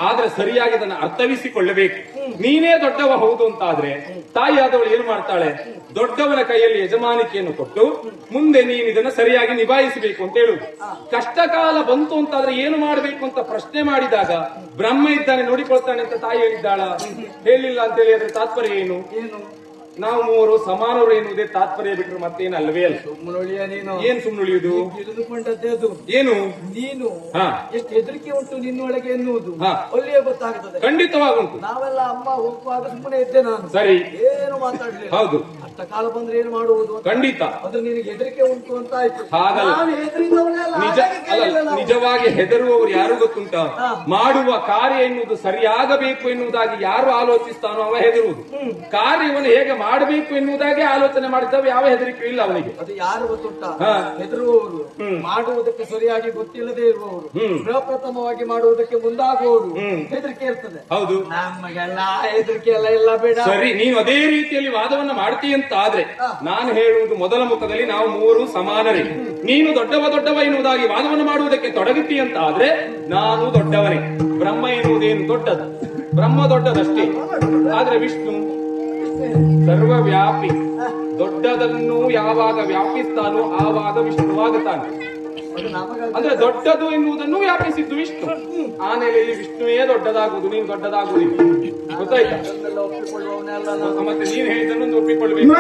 ಆದ್ರೆ ಸರಿಯಾಗಿ ಅದನ್ನು ಅರ್ಥವಿಸಿಕೊಳ್ಳಬೇಕು. ನೀನೇ ದೊಡ್ಡವ ಹೌದು ಅಂತಾದ್ರೆ ತಾಯಿಯಾದವಳು ಏನು ಮಾಡ್ತಾಳೆ? ದೊಡ್ಡವನ ಕೈಯಲ್ಲಿ ಯಜಮಾನಿಕೆಯನ್ನು ಕೊಟ್ಟು ಮುಂದೆ ನೀನು ಇದನ್ನ ಸರಿಯಾಗಿ ನಿಭಾಯಿಸಬೇಕು ಅಂತ ಹೇಳುದು. ಕಷ್ಟ ಕಾಲ ಬಂತು ಅಂತಾದ್ರೆ ಏನು ಮಾಡಬೇಕು ಅಂತ ಪ್ರಶ್ನೆ ಮಾಡಿದಾಗ ಬ್ರಹ್ಮ ಇದ್ದಾನೆ ನೋಡಿಕೊಳ್ತಾನೆ ಅಂತ ತಾಯಿ ಹೇಳಿದ್ದಾಳ? ಹೇಳಿಲ್ಲ ಅಂತ ಹೇಳಿ ಅದ್ರ ತಾತ್ಪರ್ಯ ಏನು? ನಾವು ಮೂವರು ಸಮಾನರು ಎನ್ನುವುದೇ ತಾತ್ಪರ್ಯ ಬಿಟ್ಟರು ಮತ್ತೇನಲ್ವೇ ಅಲ್ಲ. ನೀನು ಏನ್ ಸುಮ್ಮನುಳಿಯುವುದು? ತಿಳಿದುಕೊಂಡದ್ದೇ ಅದು. ಏನು? ನೀನು ಎಷ್ಟು ಹೆದರಿಕೆ ಉಂಟು ನಿನ್ನೊಳಗೆ ಎನ್ನುವುದು ಒಳ್ಳೆಯ ಗೊತ್ತಾಗುತ್ತದೆ. ಖಂಡಿತವಾಗುಂಟು. ನಾವೆಲ್ಲ ಅಮ್ಮ ಹೋಗುವಾಗ ಸುಮ್ಮನೆ ಇದ್ದೆ ನಾನು. ಸರಿ, ಏನು ಮಾತಾಡ್ಲಿಲ್ಲ. ಹೌದು. ಅಷ್ಟ ಕಾಲ ಬಂದ್ರೆ ಏನು ಮಾಡುವುದು? ಖಂಡಿತ. ಅದು ನಿನಗೆ ಹೆದರಿಕೆ ಉಂಟು ಅಂತ ಆಯ್ತು. ಹಾಗಲ್ಲ. ನಿಜವಾಗಿ ಹೆದರುವವರು ಯಾರು ಗೊತ್ತುಂಟ? ಮಾಡುವ ಕಾರ್ಯ ಎನ್ನುವುದು ಸರಿಯಾಗಬೇಕು ಎನ್ನುವುದಾಗಿ ಯಾರು ಆಲೋಚಿಸ್ತಾನೋ ಅವ ಹೆದರುವುದು. ಕಾರ್ಯವನ್ನು ಹೇಗೆ ಮಾಡಬೇಕು ಎನ್ನುವುದಾಗಿ ಆಲೋಚನೆ ಮಾಡಿದ್ದವ ಯಾವ ಹೆದರಿಕೆ ಇಲ್ಲ ಅವನಿಗೆ. ಅದು ಯಾರು ಗೊತ್ತುಂಟ? ಹೆದರುವವರು, ಮಾಡುವುದಕ್ಕೆ ಸರಿಯಾಗಿ ಗೊತ್ತಿಲ್ಲದೆ ಇರುವವರು, ಪ್ರಪ್ರಥಮವಾಗಿ ಮಾಡುವುದಕ್ಕೆ ಮುಂದಾಗುವವರು ಹೆದರಿಕೆ ಇರ್ತದೆ. ಹೌದು. ನಮಗೆಲ್ಲ ಹೆದರಿಕೆ ಎಲ್ಲ ಇಲ್ಲ, ಬೇಡ. ಸರಿ, ನೀನು ಅದೇ ರೀತಿಯಲ್ಲಿ ವಾದವನ್ನ ಮಾಡ್ತೀಯ ಅಂತ ಆದ್ರೆ ನಾನು ಹೇಳುವುದು ಮೊದಲ ಮುಖದಲ್ಲಿ ನಾವು ಮೂವರು ಸಮಾನರೇ. ನೀನು ದೊಡ್ಡವ ಎನ್ನುವುದಾಗಿ ವಾದವನ್ನು ಮಾಡುವುದಕ್ಕೆ ತೊಡಗುತ್ತಿ ಅಂತ ಆದ್ರೆ ನಾನು ದೊಡ್ಡವನೇ. ಬ್ರಹ್ಮ ಎನ್ನುವುದೇನು ದೊಡ್ಡದು? ಬ್ರಹ್ಮ ದೊಡ್ಡದಷ್ಟೇ. ಆದ್ರೆ ವಿಷ್ಣು ಸರ್ವವ್ಯಾಪಿ. ದೊಡ್ಡದನ್ನು ಯಾವಾಗ ವ್ಯಾಪಿಸ್ತಾನೋ ಆವಾಗ ವಿಷ್ಣುವಾಗುತ್ತಾನೆ. ಅಂದ್ರೆ ದೊಡ್ಡದು ಎನ್ನುವುದನ್ನು ವ್ಯಾಪಿಸಿದ್ದು ವಿಷ್ಣು. ಆ ನೆಲೆಯಲ್ಲಿ ವಿಷ್ಣುವೇ ದೊಡ್ಡದಾಗುವುದು, ನೀನು ದೊಡ್ಡದಾಗುವುದಿಲ್ಲ. ಗೊತ್ತಾಯ್ತಾ? ಮತ್ತೆ ನೀನು ಹೇಳಿದ್ದನ್ನು ಒಪ್ಪಿಕೊಳ್ಳಬೇಕು.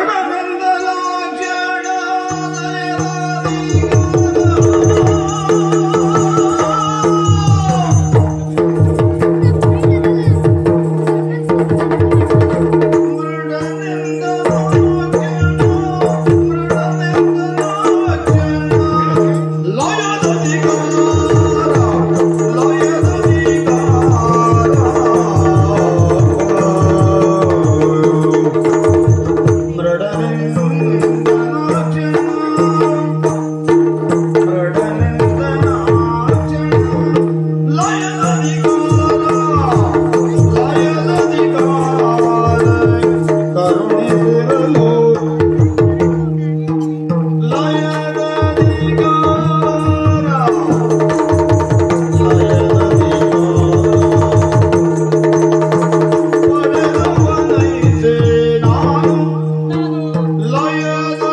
Lion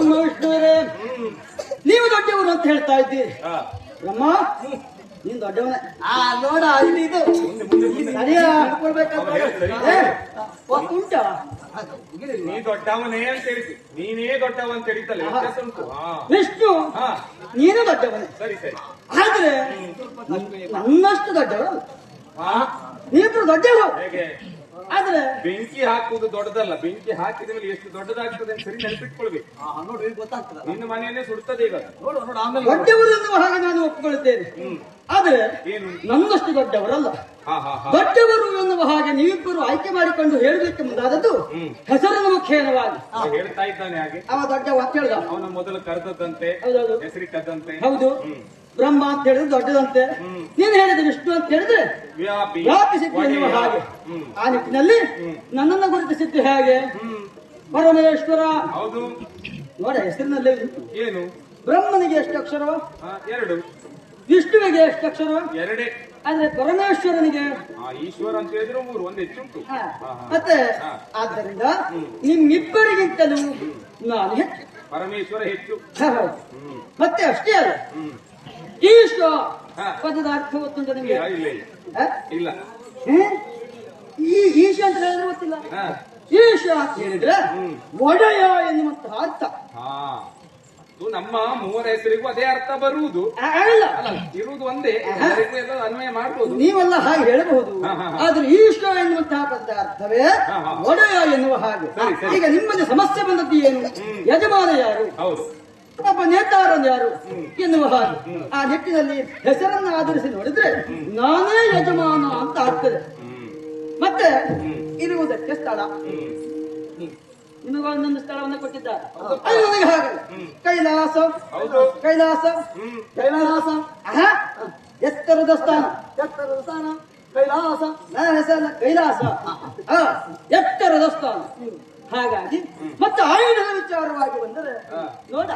ಬ್ರಹ್ಮ ವಿಷ್ಣುವರೇ ನೀವು ದೊಡ್ಡವರು ಅಂತ ಹೇಳ್ತಾ ಇದ್ದೀರಿ. ಹಾ. ಬ್ರಹ್ಮ ನೀನ್ ದೊಡ್ಡವನೇ. ನೋಡ ಇಲ್ಲಿ ಇದು ಸರಿಯಾ ಕೊಡ್ಬೇಕಂತ ಉಂಟಾ? ನೀ ದೊಡ್ಡವನೇ ಅಂತ ಹೇಳಿದ್ದು, ನೀನೇ ದೊಡ್ಡವ ಅಂತ ಹೇಳಿದ್ದಲ್ಲ, ವ್ಯತ್ಯಾಸ ಉಂಟು. ಹಾ. ವಿಷ್ಣು ಹಾ. ನೀನು ದೊಡ್ಡವನೇ. ಸರಿ ಸರಿ. ಆದ್ರೆ ನನ್ನಷ್ಟು ದೊಡ್ಡವರು ಹಾ. ನೀವಿಬ್ರು ದೊಡ್ಡವರು. ಹೇಗೆ? ಆದ್ರೆ ಬೆಂಕಿ ಹಾಕುವುದು ದೊಡ್ಡದಲ್ಲ, ಬೆಂಕಿ ಹಾಕಿದ ಮೇಲೆ ಎಷ್ಟು ದೊಡ್ಡದಾಗ್ತದೆ ಅಂತ ಸರಿ ನೆನಪಿಟ್ಕೊಳ್ಬೇಕು. ನೋಡ್ರಿ ಗೊತ್ತಾಗ್ತದ. ನಿನ್ನ ಮನೆಯನ್ನೇ ಸುಡ್ತದೆ ಈಗ. ದೊಡ್ಡವರು ಎನ್ನುವ ಹಾಗೆ ನಾನು ಒಪ್ಪಿಕೊಳ್ಳುತ್ತೇನೆ. ಆದ್ರೆ ಏನು? ನನ್ನಷ್ಟು ದೊಡ್ಡವರಲ್ಲ. ಹಾ ಹಾ ಹಾ. ದೊಡ್ಡವರು ಎನ್ನುವ ಹಾಗೆ ನೀವಿಬ್ಬರು ಆಯ್ಕೆ ಮಾಡಿಕೊಂಡು ಹೇಳಬೇಕು ಮುಂದಾದದ್ದು ಹೆಸರಿನ ಮುಖೇನವಾಗಿ. ಹೇಳ್ತಾ ಇದ್ದಾನೆ ಹಾಗೆ. ಅವ ದೊಡ್ಡವ ಅಂತ ಹೇಳ್ದ. ಅವನ ಮೊದಲು ಕರೆದದ್ದಂತೆ, ಹೌದೌದು. ಹೆಸರಿಟ್ಟದ್ದಂತೆ. ಹೌದು. ಬ್ರಹ್ಮ ಅಂತ ಹೇಳಿದ್ರೆ ದೊಡ್ಡದಂತೆ, ನೀನು ಹೇಳಿದ್ರೆ ವಿಷ್ಣು ಅಂತ ಹೇಳಿದ್ರೆ ವ್ಯಾಪಿಸಿದ್ದು ಎನ್ನುವ ಹಾಗೆ. ಆ ನಿಟ್ಟಿನಲ್ಲಿ ನನ್ನನ್ನು ಗುರುತಿಸಿದ್ದು ಹೇಗೆ? ಪರಮೇಶ್ವರ. ಹೌದು. ನೋಡ ಹೆಸರಿನಲ್ಲೇ ಉಂಟು. ಏನು? ಬ್ರಹ್ಮನಿಗೆ ಎಷ್ಟು ಅಕ್ಷರ? 2. ವಿಷ್ಣುವಿಗೆ ಎಷ್ಟು ಅಕ್ಷರ? 2. ಆದ್ರೆ ಪರಮೇಶ್ವರನಿಗೆ ಈಶ್ವರ ಅಂತ ಹೇಳಿದ್ರೆ 3, ಒಂದು ಹೆಚ್ಚುಂಟು. ಮತ್ತೆ ಆದ್ದರಿಂದ ನಿಮ್ಮಿಬ್ಬರಿಗಿಂತಲೂ ನಾನು ಹೆಚ್ಚು. ಪರಮೇಶ್ವರ ಹೆಚ್ಚು. ಹೌದು. ಮತ್ತೆ ಅಷ್ಟೇ ಅಲ್ಲ, ಈಶ್ವ ಪದದ ಅರ್ಥ ಗೊತ್ತುಂಟ ನಿಮ್ಗೆ? ಇಲ್ಲ ಇಲ್ಲ. ಈ ಈಶ ಅಂತ ಹೇಳಿದ್ರೆ ಗೊತ್ತಿಲ್ಲ. ಈಶ ಅಂತ ಹೇಳಿದ್ರೆ ಒಡೆಯ ಎನ್ನುವಂತಹ ಅರ್ಥ. ನಮ್ಮ ಮೂವರ ಹೆಸರಿಗೂ ಅದೇ ಅರ್ಥ ಬರುವುದು ಅಲ್ಲ, ಇರುವುದು ಒಂದೇ, ಎಲ್ಲರಿಗೂ ಎಲ್ಲ ಅನ್ವಯ ಮಾಡಬಹುದು. ನೀವೆಲ್ಲ ಹಾಗೆ ಹೇಳಬಹುದು. ಆದ್ರೆ ಈಶ್ವ ಎನ್ನುವಂತಹ ಪದದ ಅರ್ಥವೇ ಒಡೆಯ ಎನ್ನುವ ಹಾಗೆ. ಈಗ ನಿಮ್ಮಲ್ಲಿ ಸಮಸ್ಯೆ ಬಂದದ್ದು ಏನು? ಯಜಮಾನ ಯಾರು? ಹೌದು. ಒಬ್ಬ ನೇತಾರನ್ ಯಾರು ಎನ್ನುವ ಹಾಗೆ. ಆ ನಿಟ್ಟಿನಲ್ಲಿ ಹೆಸರನ್ನು ಆಧರಿಸಿ ನೋಡಿದ್ರೆ ನಾನೇ ಯಜಮಾನ ಅಂತ ಆಗ್ತದೆ. ಮತ್ತೆ ಇರುವುದಕ್ಕೆ ಸ್ಥಳ, ನಿಮಗೊಂದೊಂದು ಸ್ಥಳವನ್ನು ಕೊಟ್ಟಿದ್ದಾರೆ. ಅದು ನನಗೆ ಹಾಗಲ್ಲ. ಕೈಲಾಸ, ಕೈಲಾಸ, ಕೈಲಾಸ, ಎತ್ತರದ ಸ್ಥಾನ, ಎತ್ತರದ ಸ್ಥಾನ, ಕೈಲಾಸ. ನನ್ನ ಹೆಸರಲ್ಲ ಕೈಲಾಸ, ಎತ್ತರದ ಸ್ಥಾನ. ಹಾಗಾಗಿ ಮತ್ತೆ ಆಯುಧದ ವಿಚಾರವಾಗಿ ಬಂದರೆ ನೋಡ,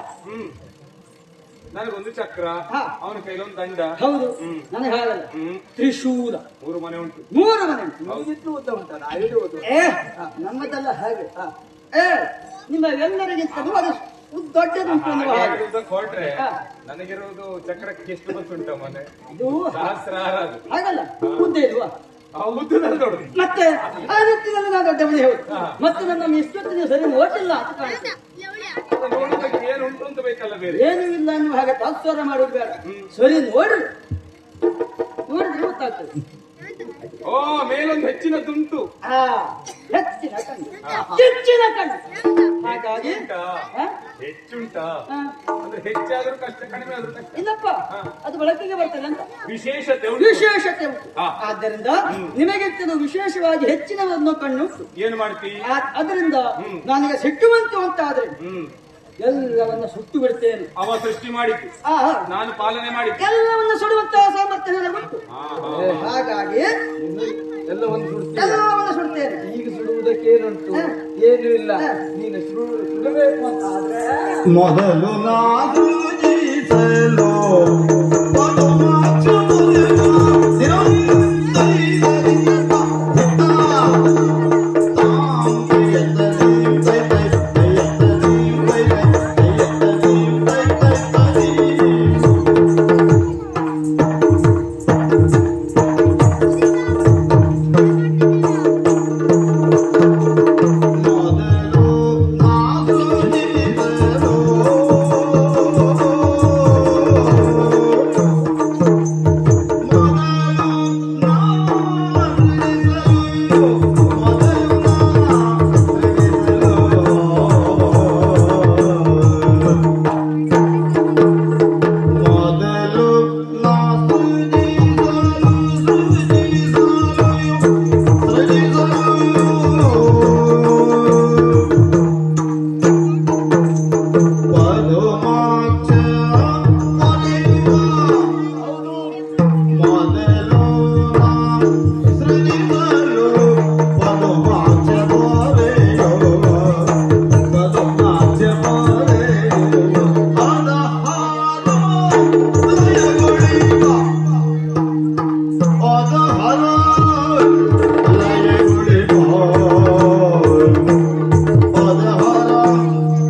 ನನಗೊಂದು ಚಕ್ರ, ಅವನ ಕೈಲೊಂದು ದಂಡ. ಹೌದು, ನನಗೆ ಹಾಗಲ್ಲ. ತ್ರಿಶೂಲ. 3 ಮನೆ ಉಂಟು. 3 ಮನೆ ಉಂಟು. ನಮ್ಮದೆಲ್ಲ ಹಾಗೆ. ನಿಮ್ಮ ಎಲ್ಲರಿಗಿಂತಲೂ ಅದು ದೊಡ್ಡದುಂಟು. ಹೊರಟ್ರೆ ನನಗಿರುವುದು ಚಕ್ರಕ್ಕೆ ಎಷ್ಟು ಗೊತ್ತುಂಟ ಮನೆ? ಇದು ಸಹಸ್ರಾರ. ಹಾಗಲ್ಲ, ಉದ್ದ ಇಲ್ವಾ? ಹೌದು, ನಾನು ದೊಡ್ಡದು. ಮತ್ತೆ ಆ ನಿಟ್ಟಿನಲ್ಲಿ ನಾನು ದೊಡ್ಡ ಮನೆ ಹೌದು. ಮತ್ತೆ ನನ್ನ ಇಷ್ಟೊತ್ತಿನ ಸರಿ ಓಟಿಲ್ಲ ಅಂತ ಕಾಣುತ್ತೆ. ನೋಡೋದಕ್ಕೆ ಏನು ಉಂಟು ಅಂತ ಬೇಕಲ್ಲ, ಬೇರೆ ಏನು ಇಲ್ಲ ಅನ್ನುವ ಹಾಗೆ ತಾತ್ಸಾರ ಮಾಡೋದು ಬೇಡ. ಸರಿ ನೋಡ್ರಿ, ನೋಡಿದ್ರೆ ಗೊತ್ತಾಗ್ತದೆ. ಓ, ಮೇಲೊಂದು ಹೆಚ್ಚಿನದುಂಟು. ಹೆಚ್ಚಿನ ಕಣ್ಣು, ಹೆಚ್ಚಿನ ಕಣ್ಣು. ಹಾಗಾಗಿ ಹೆಚ್ಚುಂಟಾ ಅಂದ್ರೆ ಹೆಚ್ಚಾದ್ರೂ ಕಷ್ಟ, ಕಡಿಮೆ ಆದ್ರೂ ಕಷ್ಟ. ಇಲ್ಲಪ್ಪ, ಅದು ಬಳಕೆಗೆ ಬರ್ತದೆ ಅಂತ ವಿಶೇಷತೆ ವಿಶೇಷತೆ ಉಂಟು. ಆದ್ದರಿಂದ ನಿಮಗಿಂತಲೂ ವಿಶೇಷವಾಗಿ ಹೆಚ್ಚಿನವನ್ನು ಕಣ್ಣು. ಏನು ಮಾಡ್ತಿ? ಅದರಿಂದ ನನಗೆ ಸಿಟ್ಟುವಂತು ಅಂತ ಆದ್ರೆ ಎಲ್ಲವನ್ನ ಸುಟ್ಟು ಬಿಡ್ತೇನೆ. ಅವ ಸೃಷ್ಟಿ ಮಾಡಿದ್ದು, ನಾನು ಪಾಲನೆ ಮಾಡಿದ್ದು. ಎಲ್ಲವನ್ನ ಸುಡುವಂತಹ ಸಾಮರ್ಥ್ಯ ನನಗುಂಟು. ಹಾಗಾಗಿ ಎಲ್ಲವನ್ನ ಸುಡ್ತೇನೆ. ಈಗ ಸುಡುವುದಕ್ಕೆ ಏನುಂಟು? ಏನು ಇಲ್ಲ. ನೀನು ಸುಡಬೇಕು ಅಂತ ಆದ್ರೆ ಮೊದಲು ನಾವು ಜೀಸಲು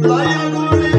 ಲಯಗುಳಿ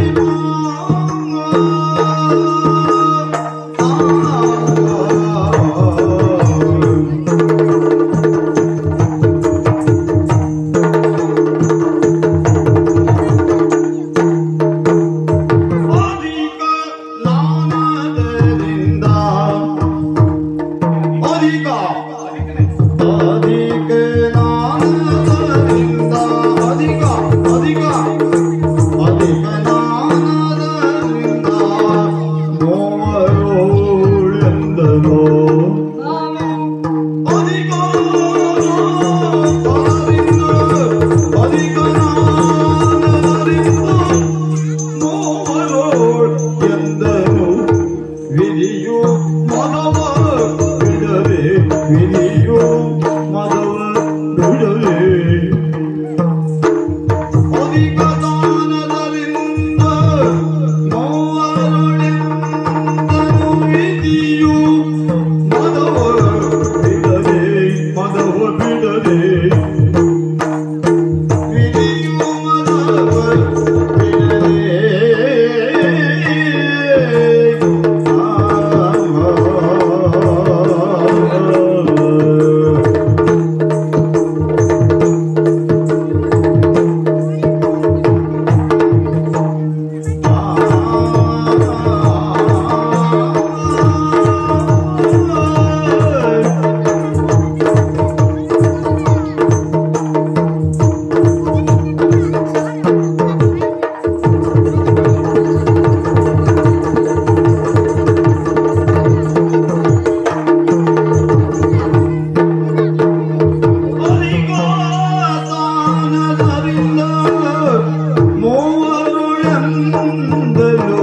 ಹೊಂದಲು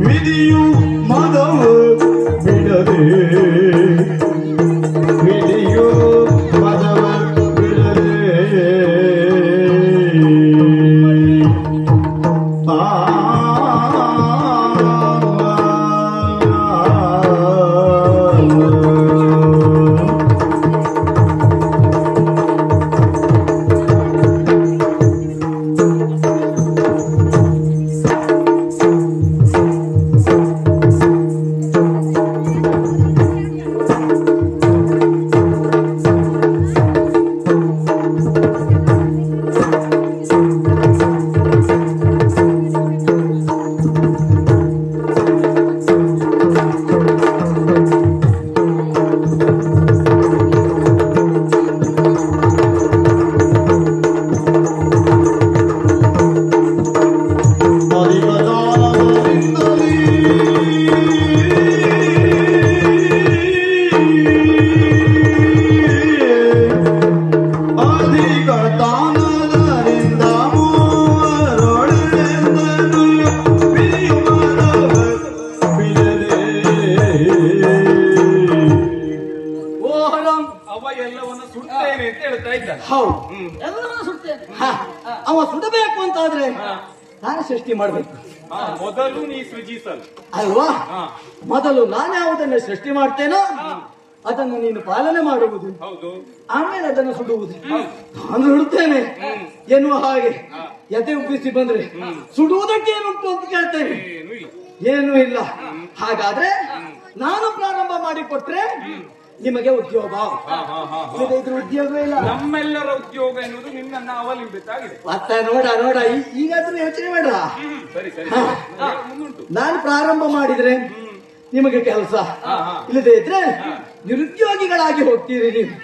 ವಿಧಿಯು ಮದವು ಬಿಡದೆ ವಿಧಿಯು ಮದವ ಬಿಡದೆ ಅವ ಎಲ್ಲವನ್ನು ಸುಡ್ತೇನೆ ಅಂತ ಹೇಳ್ತಾ ಇದ್ದಾನೆ. ಹೌದು, ಹ್ಮ್. ಎಲ್ಲವನ್ನೂ ಸುಡ್ತೇನೆ. ಹ, ಅವ ಸುಡಬೇಕು ಅಂತಾದ್ರೆ ನಾನು ಸೃಷ್ಟಿ ಮಾಡ್ಬೇಕು ಮೊದಲು ನೀ ಸೃಜಿಸಲು. ಅಲ್ವಾ? ಹಾ. ಮೊದಲು ನಾನು ಯಾವುದನ್ನು ಸೃಷ್ಟಿ ಮಾಡ್ತೇನೋ ಅದನ್ನು ನೀನು ಪಾಲನೆ ಮಾಡುವುದು, ಹೌದು. ಆಮೇಲೆ ಅದನ್ನು ಸುಡುವುದು. ನಾನು ಸುಡುತ್ತೇನೆ ಎನ್ನುವ ಹಾಗೆ ಎದೆ ಉಬ್ಬಿಸಿ ಬಂದ್ರೆ ಸುಡುವುದಕ್ಕೆ ಏನುಂಟು ಅಂತ ಕೇಳ್ತೇನೆ. ಏನು ಇಲ್ಲ. ಏನೂ ಇಲ್ಲ. ಹಾಗಾದ್ರೆ ನಾನು ಪ್ರಾರಂಭ ಮಾಡಿಕೊಟ್ರೆ ನಿಮಗೆ ಉದ್ಯೋಗ, ಇದ್ರ ಉದ್ಯೋಗ ಇಲ್ಲ. ನಮ್ಮೆಲ್ಲರ ಉದ್ಯೋಗ ಎನ್ನುವುದು ನಿನ್ನನ್ನ ಅವಲಂಬಿತ ಆಗಿದೆ. ಮತ್ತೆ ನೋಡ ಈಗಾದ್ರೂ ಯೋಚನೆ ಮಾಡ್ರ. ಸರಿ ಸರಿ. ಮುಂದುಂಟು. ನಾನು ಪ್ರಾರಂಭ ಮಾಡಿದ್ರೆ ನಿಮಗೆ ಕೆಲಸ, ಇಲ್ಲದೆ ಇದ್ರೆ ನಿರುದ್ಯೋಗಿಗಳಾಗಿ ಹೋಗ್ತೀರಿ ನೀವು.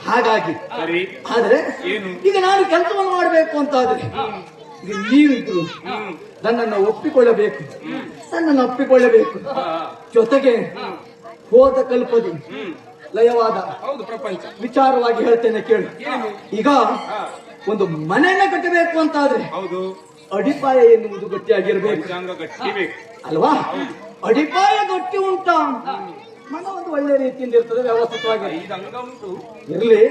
ಹಾಗಾಗಿ ಸರಿ. ಆದ್ರೆ ಏನು? ಈಗ ನಾನು ಕೆಲಸವನ್ನು ಮಾಡಬೇಕು ಅಂತಾದ್ರೆ ಈಗ ನೀವಿದ್ರು ನನ್ನನ್ನು ಒಪ್ಪಿಕೊಳ್ಳಬೇಕು, ಜೊತೆಗೆ ಹೋದ ಕಲ್ಪದಿ ಲಯವಾದ ಹೌದು ಪ್ರಪಂಚ ವಿಚಾರವಾಗಿ ಹೇಳ್ತೇನೆ ಕೇಳು. ಈಗ ಒಂದು ಮನೆಯನ್ನ ಕಟ್ಟಬೇಕು ಅಂತಾದ್ರೆ ಹೌದು ಅಡಿಪಾಯ ಎನ್ನುವುದು ಗಟ್ಟಿಯಾಗಿರ್ಬೇಕು, ಪಂಚಾಂಗ ಗಟ್ಟಿ ಬೇಕು ಅಲ್ವಾ? ಅಡಿಪಾಯ ಗಟ್ಟಿ ಉಂಟಾ ಮನ ಒಂದು ಒಳ್ಳೆ ರೀತಿಯಿಂದ ಇರ್ತದೆ, ವ್ಯವಸ್ಥಿತವಾಗಿ 5 ಅಂಗ ಉಂಟು ಇರ್ಲಿ.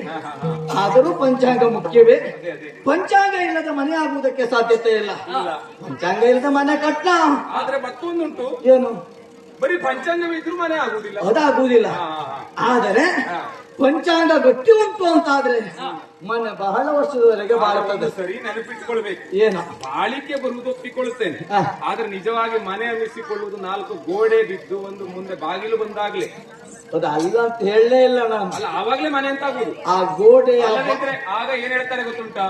ಆದರೂ ಪಂಚಾಂಗ ಮುಖ್ಯವೇ. ಅದೇ ಅದೇ. ಪಂಚಾಂಗ ಇಲ್ಲದ ಮನೆ ಆಗುವುದಕ್ಕೆ ಸಾಧ್ಯತೆ ಇಲ್ಲ. ಪಂಚಾಂಗ ಇಲ್ಲದ ಮನೆ ಕಟ್ಟ. ಆದ್ರೆ ಮತ್ತೊಂದುಂಟು, ಏನು? ಬರೀ ಪಂಚಾಂಗವಿದ್ರು ಮನೆ ಆಗುದಿಲ್ಲ. ಅದಾಗುವುದಿಲ್ಲ. ಆದರೆ ಪಂಚಾಂಗ ಗಟ್ಟಿ ಉಂಟು ಅಂತಾದ್ರೆ ಮನೆ ಬಹಳ ವರ್ಷದವರೆಗೆ ಬಾಳುತ್ತದೆ. ಸರಿ, ನೆನಪಿಟ್ಟುಕೊಳ್ಬೇಕು. ಏನು? ಬಾಳಿಕೆ ಬರುವುದು ಒಪ್ಪಿಕೊಳ್ಳುತ್ತೇನೆ, ಹಾ. ಆದ್ರೆ ನಿಜವಾಗಿ ಮನೆ ಅನ್ನಿಸಿಕೊಳ್ಳುವುದು 4 ಗೋಡೆ ಬಿದ್ದು ಒಂದು ಮುಂದೆ ಬಾಗಿಲು ಬಂದಾಗ್ಲೇ. ಅದು ಅಲ್ಲ ಅಂತ ಹೇಳಲೇ ಇಲ್ಲ ನಾನು. ಅಲ್ಲ, ಆವಾಗ್ಲೇ ಮನೆ ಅಂತ ಆಗುದು. ಆ ಗೋಡೆ ಅಲ್ಲದಿದ್ರೆ ಆಗ ಏನ್ ಹೇಳ್ತಾರೆ ಗೊತ್ತುಂಟಾ?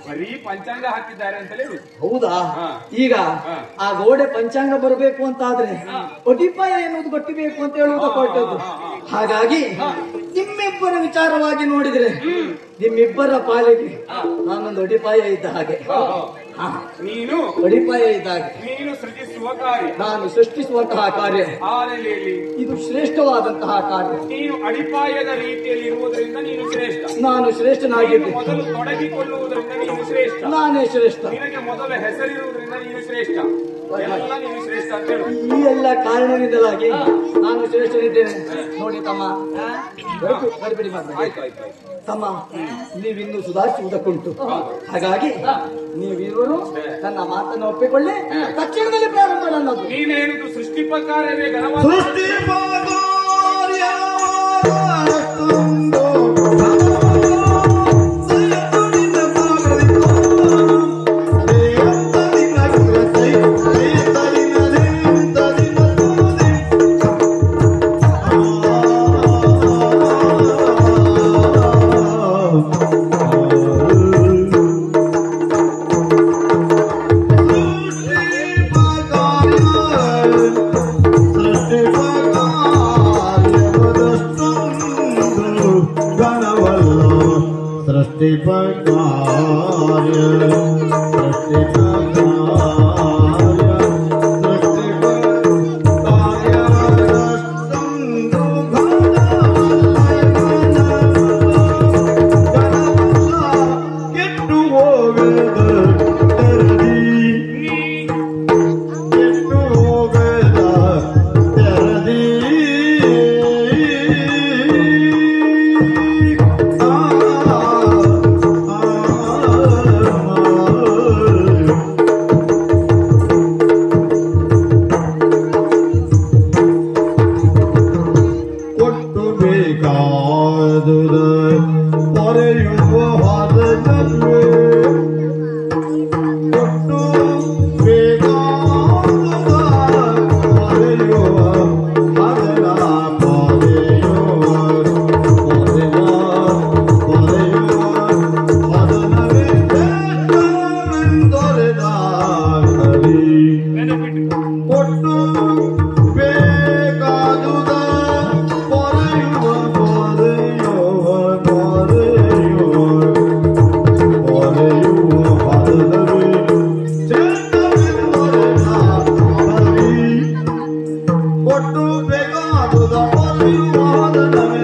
ಬರೀ ಪಂಚಾಂಗ ಹಾಕಿದ್ದಾರೆ ಅಂತ ಹೇಳುದು. ಹೌದಾ? ಹಾ. ಈಗ ಹಾ. ಆ ಗೋಡೆ ಪಂಚಾಂಗ ಬರಬೇಕು ಅಂತ ಆದ್ರೆ ಅಡಿಪಾಯ ಎನ್ನುವುದು ಗಟ್ಟಿಬೇಕು ಅಂತ ಹೇಳುವುದು ಕೊಟ್ಟದ್ದು. ಹಾಗಾಗಿ ನಿಮ್ಮಿಬ್ಬರ ವಿಚಾರವಾಗಿ ನೋಡಿದ್ರೆ ನಿಮ್ಮಿಬ್ಬರ ಪಾಲಿಗೆ ನಾನೊಂದು ಅಡಿಪಾಯ ಇದ್ದ ಹಾಗೆ. ನೀನು ಅಡಿಪಾಯ ಇದ್ದ ಹಾಗೆ ನೀನು ಸೃಜಿಸುವ ಕಾರ್ಯ, ನಾನು ಸೃಷ್ಟಿಸುವಂತಹ ಕಾರ್ಯ ಆ ನೆಲೆಯಲ್ಲಿ ಇದು ಶ್ರೇಷ್ಠವಾದಂತಹ ಕಾರ್ಯ. ನೀನು ಅಡಿಪಾಯದ ರೀತಿಯಲ್ಲಿ ಇರುವುದರಿಂದ ನೀನು ಶ್ರೇಷ್ಠ. ನಾನು ನೀನು ಶ್ರೇಷ್ಠನಾಗಿದ್ದೆ, ಮೊದಲು ತೊಡಗಿಕೊಳ್ಳುವುದರಿಂದ ನೀನು ಶ್ರೇಷ್ಠ. ನಾನೇ ಶ್ರೇಷ್ಠ. ನಿನಗೆ ಮೊದಲ ಹೆಸರಿರುವುದರಿಂದ ನೀನು ಶ್ರೇಷ್ಠ. ಎಲ್ಲ ನೀನು ಶ್ರೇಷ್ಠ ಅಂತ ಹೇಳು. ಈ ಎಲ್ಲ ಕಾರಣದಿಂದಲಾಗಿ ನಾನು ಶ್ರೇಷ್ಠನಿದ್ದೇನೆ. ನೋಡಿ ತಮ್ಮ, ಗಡಿಬಿಡಿ ಮಾಡ್ಬೇಡಿ. ಆಯ್ತು ಆಯ್ತು ಆಯ್ತು. ತಮ್ಮ, ನೀವಿನ್ನು ಸುಧಾರಿಸುವುದಕ್ಕುಂಟು. ಹಾಗಾಗಿ ನೀವಿರುವರು ನನ್ನ ಮಾತನ್ನು ಒಪ್ಪಿಕೊಳ್ಳಿ. ತಕ್ಷಣದಲ್ಲಿ ಪ್ರಾರಂಭ ನನ್ನದು. ನೀನೇನುದು ಸೃಷ್ಟಿಪ ಕಾರ್ಯವೇ ಘನವಾದ ಸೃಷ್ಟಿ ಸೃಷ್ಟಿ ಕೊಟ್ಟು ಬೇಕಾದುದ ಪೊರೆಯುವ ಪೊರೆಯುವ ಪೊರೆಯುವ ಪೊರೆಯುವ ಹದವೇ ಕೊಟ್ಟು ಬೇಕಾದುದ ಪೊರೆಯುವ ಹದವೇ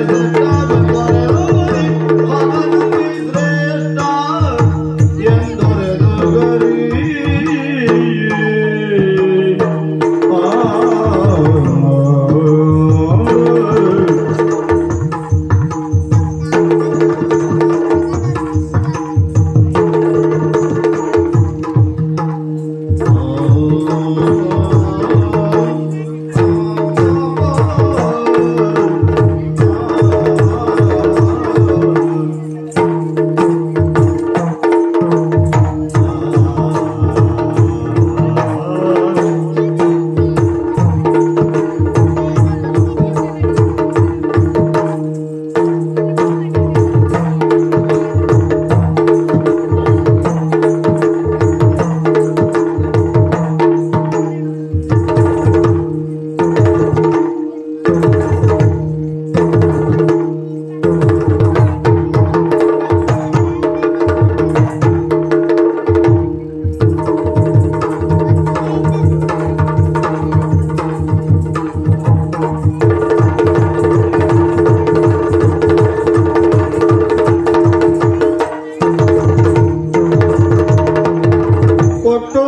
ಕೊಟ್ಟು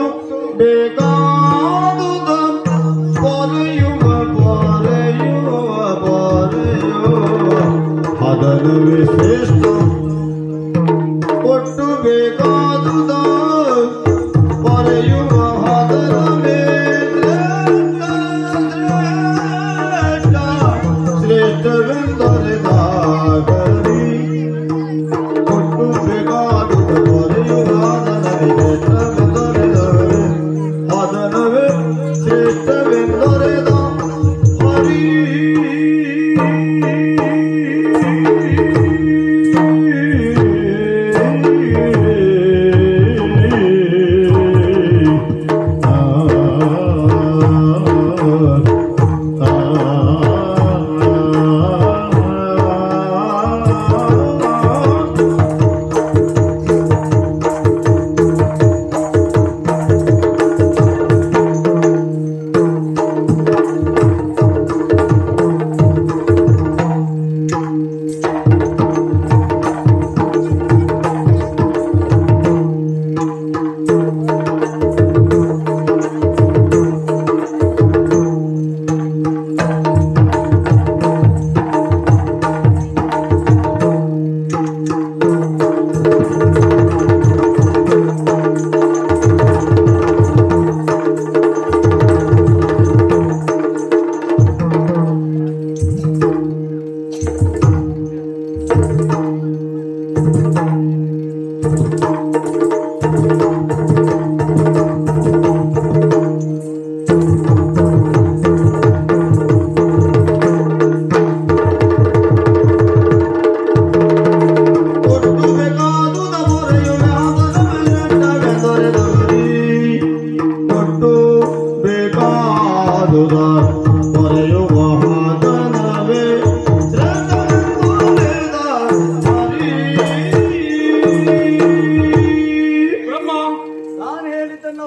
ಬೇಕಾದುದ ಪೊರೆಯುವ ಪೊರೆಯುವ ಪೊರೆಯುವ ಹದನವೇ ಶ್ರೇಷ್ಠ ಕೊಟ್ಟು ಬೇಕಾದುದ ಪೊರೆಯುವ ಹದನವೇ ಶ್ರೇಷ್ಠವೆಂದರೆ ದಾಗರಿ ಕೊಟ್ಟು ಬೇಕಾದುದ ಪೊರೆಯುವ ಹದನವೇ ಶ್ರೇಷ್ಠವೆಂದೊರೆದ ಹರಿ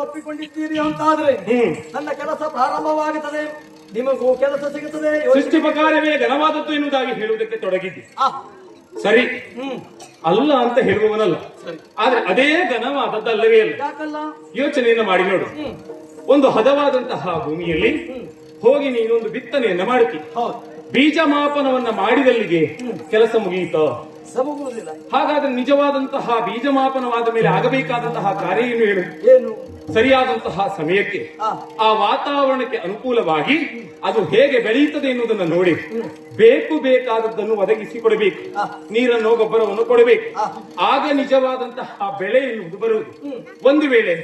ಒಪ್ಪಿಕೊಂಡಿದ್ದೀರಿ ಅಂತಾದ್ರೆ ನನ್ನ ಕೆಲಸ ಪ್ರಾರಂಭವಾಗುತ್ತದೆ, ನಿಮಗೂ ಕೆಲಸ ಸಿಗುತ್ತದೆ. ಸೃಷ್ಟಿಪಕಾರವೇ ಘನವಾದದ್ದು ಎನ್ನುವುದಾಗಿ ಹೇಳುವುದಕ್ಕೆ ತೊಡಗಿದ್ದೆ. ಸರಿ, ಅಲ್ಲ ಅಂತ ಹೇಳುವವನಲ್ಲ, ಆದ್ರೆ ಅದೇ ಘನವಾದದ್ದಲ್ಲವೇ ಅಲ್ಲ. ಯಾಕಲ್ಲ? ಯೋಚನೆಯನ್ನು ಮಾಡಿ ನೋಡು. ಒಂದು ಹದವಾದಂತಹ ಭೂಮಿಯಲ್ಲಿ ಹೋಗಿ ನೀನೊಂದು ಬಿತ್ತನೆಯನ್ನ ಮಾಡುತ್ತಿ, ಬೀಜ ಮಾಪನವನ್ನ ಮಾಡಿದಲ್ಲಿಗೆ ಕೆಲಸ ಮುಗಿಯಿತೋ? ಸಮಗುವುದಿಲ್ಲ. ಹಾಗಾದ್ರೆ ನಿಜವಾದಂತಹ ಬೀಜ ಮಾಪನವಾದ ಮೇಲೆ ಆಗಬೇಕಾದಂತಹ ಕಾರ್ಯ ಏನು ಹೇಳು? ಏನು? ಸರಿಯಾದಂತಹ ಸಮಯಕ್ಕೆ ಆ ವಾತಾವರಣಕ್ಕೆ ಅನುಕೂಲವಾಗಿ ಅದು ಹೇಗೆ ಬೆಳೆಯುತ್ತದೆ ಎನ್ನುವುದನ್ನು ನೋಡಿ ಬೇಕಾದದ್ದನ್ನು ಒದಗಿಸಿ ಕೊಡಬೇಕು. ನೀರನ್ನು ಗೊಬ್ಬರವನ್ನು ಕೊಡಬೇಕು. ಆಗ ನಿಜವಾದಂತಹ ಬೆಳೆ ಎನ್ನುವುದು ಬರುವುದು. ಒಂದು ವೇಳೆ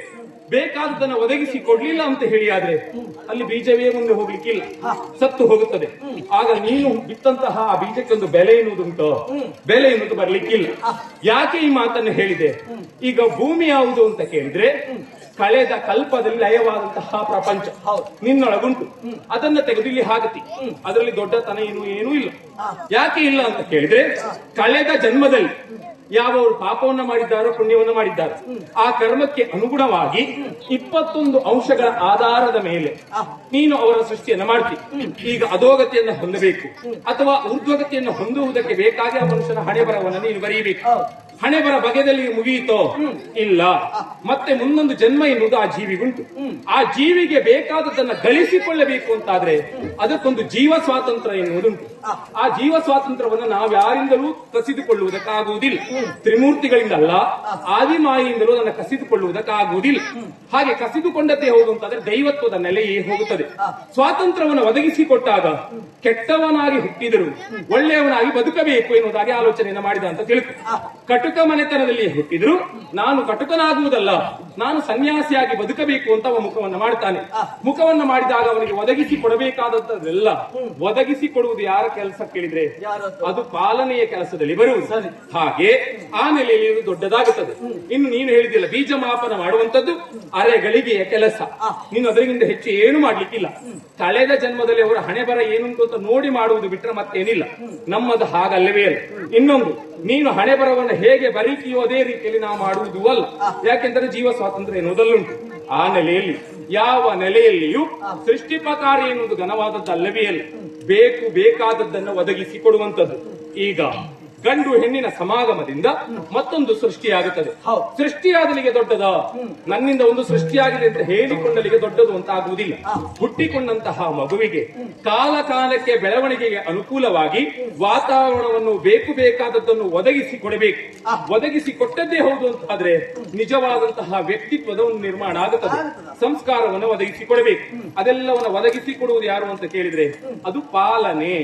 ಬೇಕಾದದನ್ನು ಒದಗಿಸಿ ಕೊಡ್ಲಿಲ್ಲ ಅಂತ ಹೇಳಿ ಆದ್ರೆ ಅಲ್ಲಿ ಬೀಜವೇ ಮುಂದೆ ಹೋಗ್ಲಿಕ್ಕಿಲ್ಲ, ಸತ್ತು ಹೋಗುತ್ತದೆ. ಆಗ ನೀನು ಬಿತ್ತಂತಹ ಆ ಬೀಜಕ್ಕೆ ಒಂದು ಬೆಲೆ ಎನ್ನುವುದುಂಟು, ಬೆಲೆ ಎನ್ನುವುದು ಬರ್ಲಿಕ್ಕಿಲ್ಲ. ಯಾಕೆ ಈ ಮಾತನ್ನು ಹೇಳಿದೆ? ಈಗ ಭೂಮಿ ಯಾವುದು ಅಂತ ಕೇಳಿದ್ರೆ ಕಳೆದ ಕಲ್ಪದಲ್ಲಿ ಲಯವಾದಂತಹ ಪ್ರಪಂಚ ನಿನ್ನೊಳಗುಂಟು. ಅದನ್ನ ತೆಗೆದು ಇಲ್ಲಿ ಹಾಕತಿ. ಅದರಲ್ಲಿ ದೊಡ್ಡತನ ಏನೂ ಇಲ್ಲ. ಯಾಕೆ ಇಲ್ಲ ಅಂತ ಕೇಳಿದ್ರೆ, ಕಳೆದ ಜನ್ಮದಲ್ಲಿ ಯಾವವರು ಪಾಪವನ್ನ ಮಾಡಿದ್ದಾರೋ ಪುಣ್ಯವನ್ನ ಮಾಡಿದ್ದಾರೆ, ಆ ಕರ್ಮಕ್ಕೆ ಅನುಗುಣವಾಗಿ 21 ಅಂಶಗಳ ಆಧಾರದ ಮೇಲೆ ನೀನು ಅವರ ಸೃಷ್ಟಿಯನ್ನ ಮಾಡ್ತಿ. ಈಗ ಅಧೋಗತಿಯನ್ನ ಹೊಂದಬೇಕು ಅಥವಾ ಊರ್ಧ್ವಗತಿಯನ್ನು ಹೊಂದುವುದಕ್ಕೆ ಬೇಕಾಗಿ ಆ ಮನುಷ್ಯನ ಹಣೆ ಬರವನ್ನ ನೀನು ಬರೀಬೇಕು. ಹಣೆ ಬರ ಬಗೆದಲ್ಲಿ ಮುಗಿಯಿತೋ? ಇಲ್ಲ. ಮತ್ತೆ ಮುಂದೊಂದು ಜನ್ಮ ಎನ್ನುವುದು ಆ ಜೀವಿಗುಂಟು. ಆ ಜೀವಿಗೆ ಬೇಕಾದದನ್ನ ಗಳಿಸಿಕೊಳ್ಳಬೇಕು ಅಂತಾದ್ರೆ ಅದಕ್ಕೊಂದು ಜೀವ ಸ್ವಾತಂತ್ರ್ಯ ಎನ್ನುವುದುಂಟು. ಆ ಜೀವ ಸ್ವಾತಂತ್ರ್ಯವನ್ನು ನಾವ್ಯಾರಿಂದಲೂ ಕಸಿದುಕೊಳ್ಳುವುದಕ್ಕಾಗುವುದಿಲ್ಲ. ತ್ರಿಮೂರ್ತಿಗಳಿಂದಲ್ಲ, ಆದಿಮಾಯಿಯಿಂದಲೂ ಅದನ್ನು ಕಸಿದುಕೊಳ್ಳುವುದಕ್ಕಾಗುವುದಿಲ್ಲ. ಹಾಗೆ ಕಸಿದುಕೊಂಡದ್ದೇ ಹೌದು ಅಂತಾದ್ರೆ ದೈವತ್ವದ ನೆಲೆಯೇ ಹೋಗುತ್ತದೆ. ಸ್ವಾತಂತ್ರ್ಯವನ್ನು ಒದಗಿಸಿಕೊಟ್ಟಾಗ ಕೆಟ್ಟವನಾಗಿ ಹುಟ್ಟಿದರು ಒಳ್ಳೆಯವನಾಗಿ ಬದುಕಬೇಕು ಎನ್ನುವುದಾಗಿ ಆಲೋಚನೆಯನ್ನು ಮಾಡಿದ ಅಂತ ತಿಳಿತು. ಕಟುಕ ಮನೆತನದಲ್ಲಿ ಹುಟ್ಟಿದ್ರು ನಾನು ಕಟುಕನಾಗುವುದಲ್ಲ, ನಾನು ಸನ್ಯಾಸಿಯಾಗಿ ಬದುಕಬೇಕು ಅಂತ ಅವ ಮುಖವನ್ನು ಮಾಡ್ತಾನೆ. ಮುಖವನ್ನು ಮಾಡಿದಾಗ ಅವನಿಗೆ ಒದಗಿಸಿ ಕೊಡಬೇಕಾದದ್ದೆಲ್ಲ ಒದಗಿಸಿ ಕೊಡುವುದು ಯಾರ ಕೆಲಸ ಕೇಳಿದ್ರೆ ಅದು ಪಾಲನೆಯ ಕೆಲಸದಲ್ಲಿ ಬರುವುದು. ಹಾಗೆ ಆ ನೆಲೆಯಲ್ಲಿ ಇದು ದೊಡ್ಡದಾಗುತ್ತದೆ. ಇನ್ನು ನೀನು ಹೇಳಿದಿಲ್ಲ, ಬೀಜ ಮಾಪನ ಮಾಡುವಂತದ್ದು ಅರೆಗಳಿಗೆಯ ಕೆಲಸ. ನೀನು ಅದರಿಂದ ಹೆಚ್ಚು ಏನು ಮಾಡ್ಲಿಕ್ಕಿಲ್ಲ. ಕಳೆದ ಜನ್ಮದಲ್ಲಿ ಅವರ ಹಣೆ ಬರ ಏನುಂಟು ಅಂತ ನೋಡಿ ಮಾಡುವುದು ಬಿಟ್ಟರೆ ಮತ್ತೇನಿಲ್ಲ. ನಮ್ಮದು ಹಾಗಲ್ಲವೇ ಅಲ್ಲ. ಇನ್ನೊಂದು, ನೀನು ಹಣೆ ಬರವನ್ನು ಹೇಗೆ ಬರೀತೀಯೋ ಅದೇ ರೀತಿಯಲ್ಲಿ ನಾವು ಮಾಡುವುದೂ ಅಲ್ಲ. ಯಾಕೆಂದರೆ ಜೀವ ಸ್ವಾತಂತ್ರ್ಯ ಎನ್ನುವುದಲ್ಲುಂಟು. ಆ ನೆಲೆಯಲ್ಲಿ ಯಾವ ನೆಲೆಯಲ್ಲಿಯೂ ಸೃಷ್ಟಿಪಕಾರ ಎನ್ನುವುದು ಘನವಾದದ್ದಲ್ಲವೇ ಅಲ್ಲ. ಬೇಕಾದದ್ದನ್ನು ಒದಗಿಸಿ ಕೊಡುವಂತದ್ದು. ಈಗ ಗಂಡು ಹೆಣ್ಣಿನ ಸಮಾಗಮದಿಂದ ಮತ್ತೊಂದು ಸೃಷ್ಟಿಯಾಗುತ್ತದೆ. ಸೃಷ್ಟಿಯಾದಲಿಗೆ ದೊಡ್ಡದ, ನನ್ನಿಂದ ಒಂದು ಸೃಷ್ಟಿಯಾಗಿದೆ ಅಂತ ಹೇಳಿಕೊಂಡಲಿಗೆ ದೊಡ್ಡದು ಅಂತ ಆಗುವುದಿಲ್ಲ. ಹುಟ್ಟಿಕೊಂಡಂತಹ ಮಗುವಿಗೆ ಕಾಲಕ್ಕೆ ಬೆಳವಣಿಗೆಗೆ ಅನುಕೂಲವಾಗಿ ವಾತಾವರಣವನ್ನು ಬೇಕಾದದ್ದನ್ನು ಒದಗಿಸಿ ಕೊಡಬೇಕು. ಒದಗಿಸಿ ಕೊಟ್ಟದ್ದೇ ಹೌದು ಅಂತ ಆದ್ರೆ ನಿಜವಾದಂತಹ ವ್ಯಕ್ತಿತ್ವದ ಒಂದು ನಿರ್ಮಾಣ ಆಗುತ್ತದೆ. ಸಂಸ್ಕಾರವನ್ನು ಒದಗಿಸಿ ಕೊಡಬೇಕು. ಅದೆಲ್ಲವನ್ನು ಒದಗಿಸಿ ಕೊಡುವುದು ಯಾರು ಅಂತ ಕೇಳಿದ್ರೆ ಅದು ಪಾಲನೆ.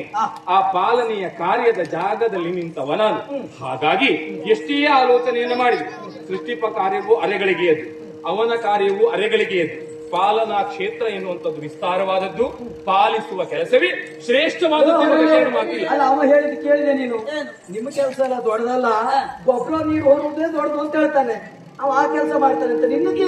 ಆ ಪಾಲನೆಯ ಕಾರ್ಯದ ಜಾಗದಲ್ಲಿ ನಿಂತ ನಾನು. ಹಾಗಾಗಿ ಎಷ್ಟೇ ಆಲೋಚನೆಯನ್ನು ಮಾಡಿದೆ, ಸೃಷ್ಟಿಪ ಕಾರ್ಯವು ಅರೆಗಳಿಗೆಯದು, ಅವನ ಕಾರ್ಯವು ಅರೆಗಳಿಗೆಯದು. ಪಾಲನಾ ಕ್ಷೇತ್ರ ಎನ್ನುವಂಥದ್ದು ವಿಸ್ತಾರವಾದದ್ದು, ಪಾಲಿಸುವ ಕೆಲಸವೇ ಶ್ರೇಷ್ಠವಾದದ್ದು. ಅಲ್ಲ, ಅವ ಹೇಳಿದ್ ಕೇಳಿದೆ ನೀನು, ನಿಮ್ಮ ಕೆಲಸ ಎಲ್ಲ ದೊಡ್ಡದಲ್ಲ, ಗೊಬ್ಬರ ನೀರು ಹೊರುವುದೇ ದೊಡ್ಡದು ಅಂತ ಹೇಳ್ತಾನೆ. ಅವ ಆ ಕೆಲಸ ಮಾಡ್ತಾನೆ ಅಂತ ನಿನ್ನಕ್ಕೆ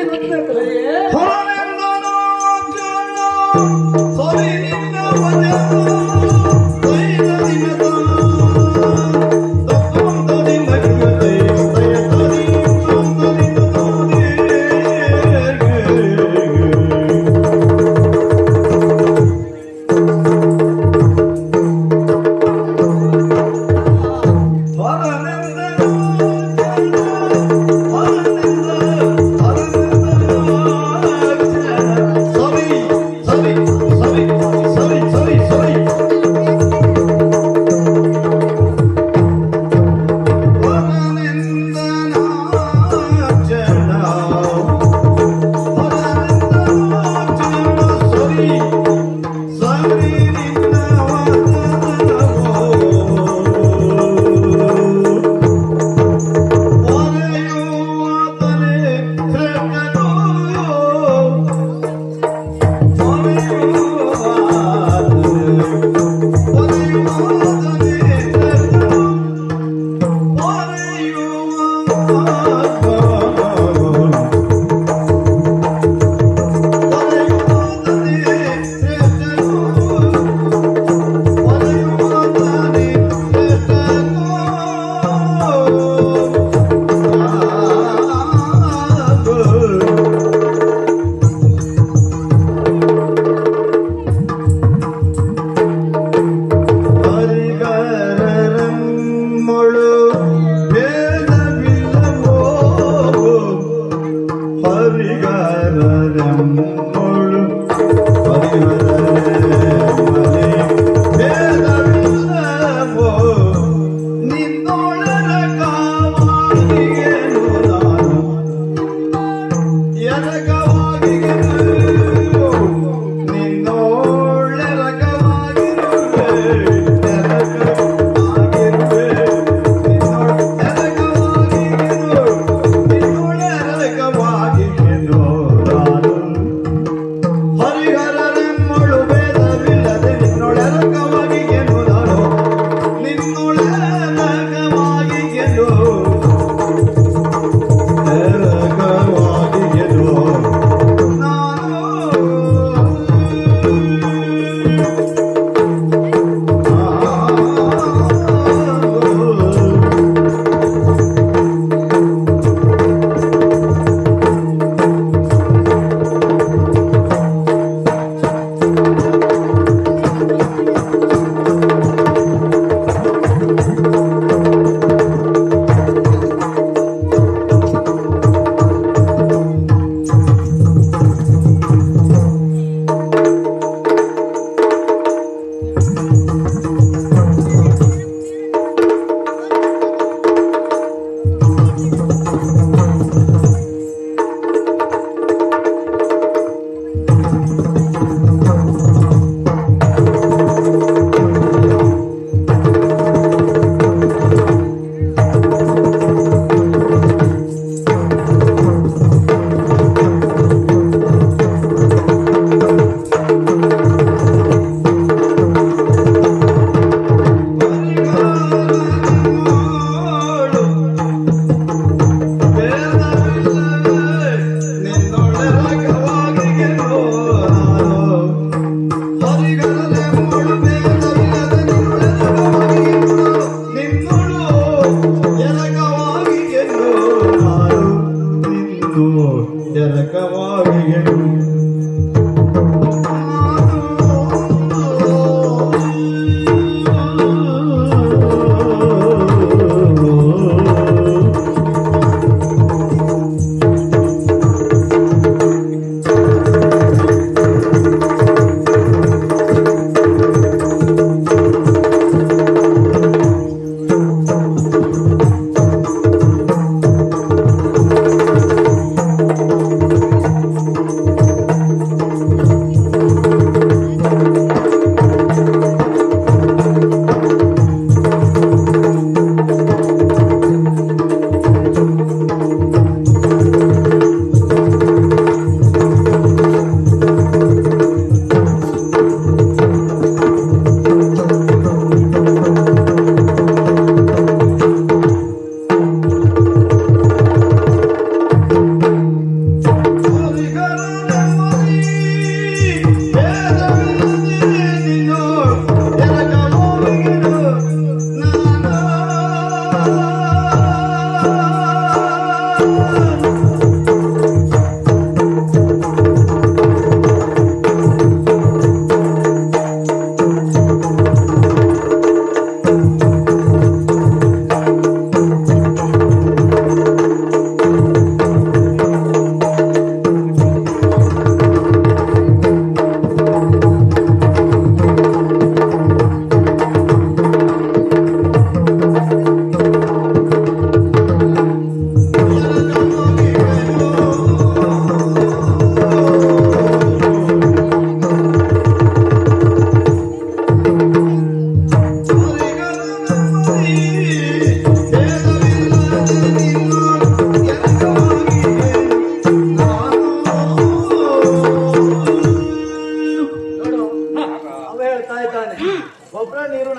ಹರಿಹರರೆಮ್ಮಳು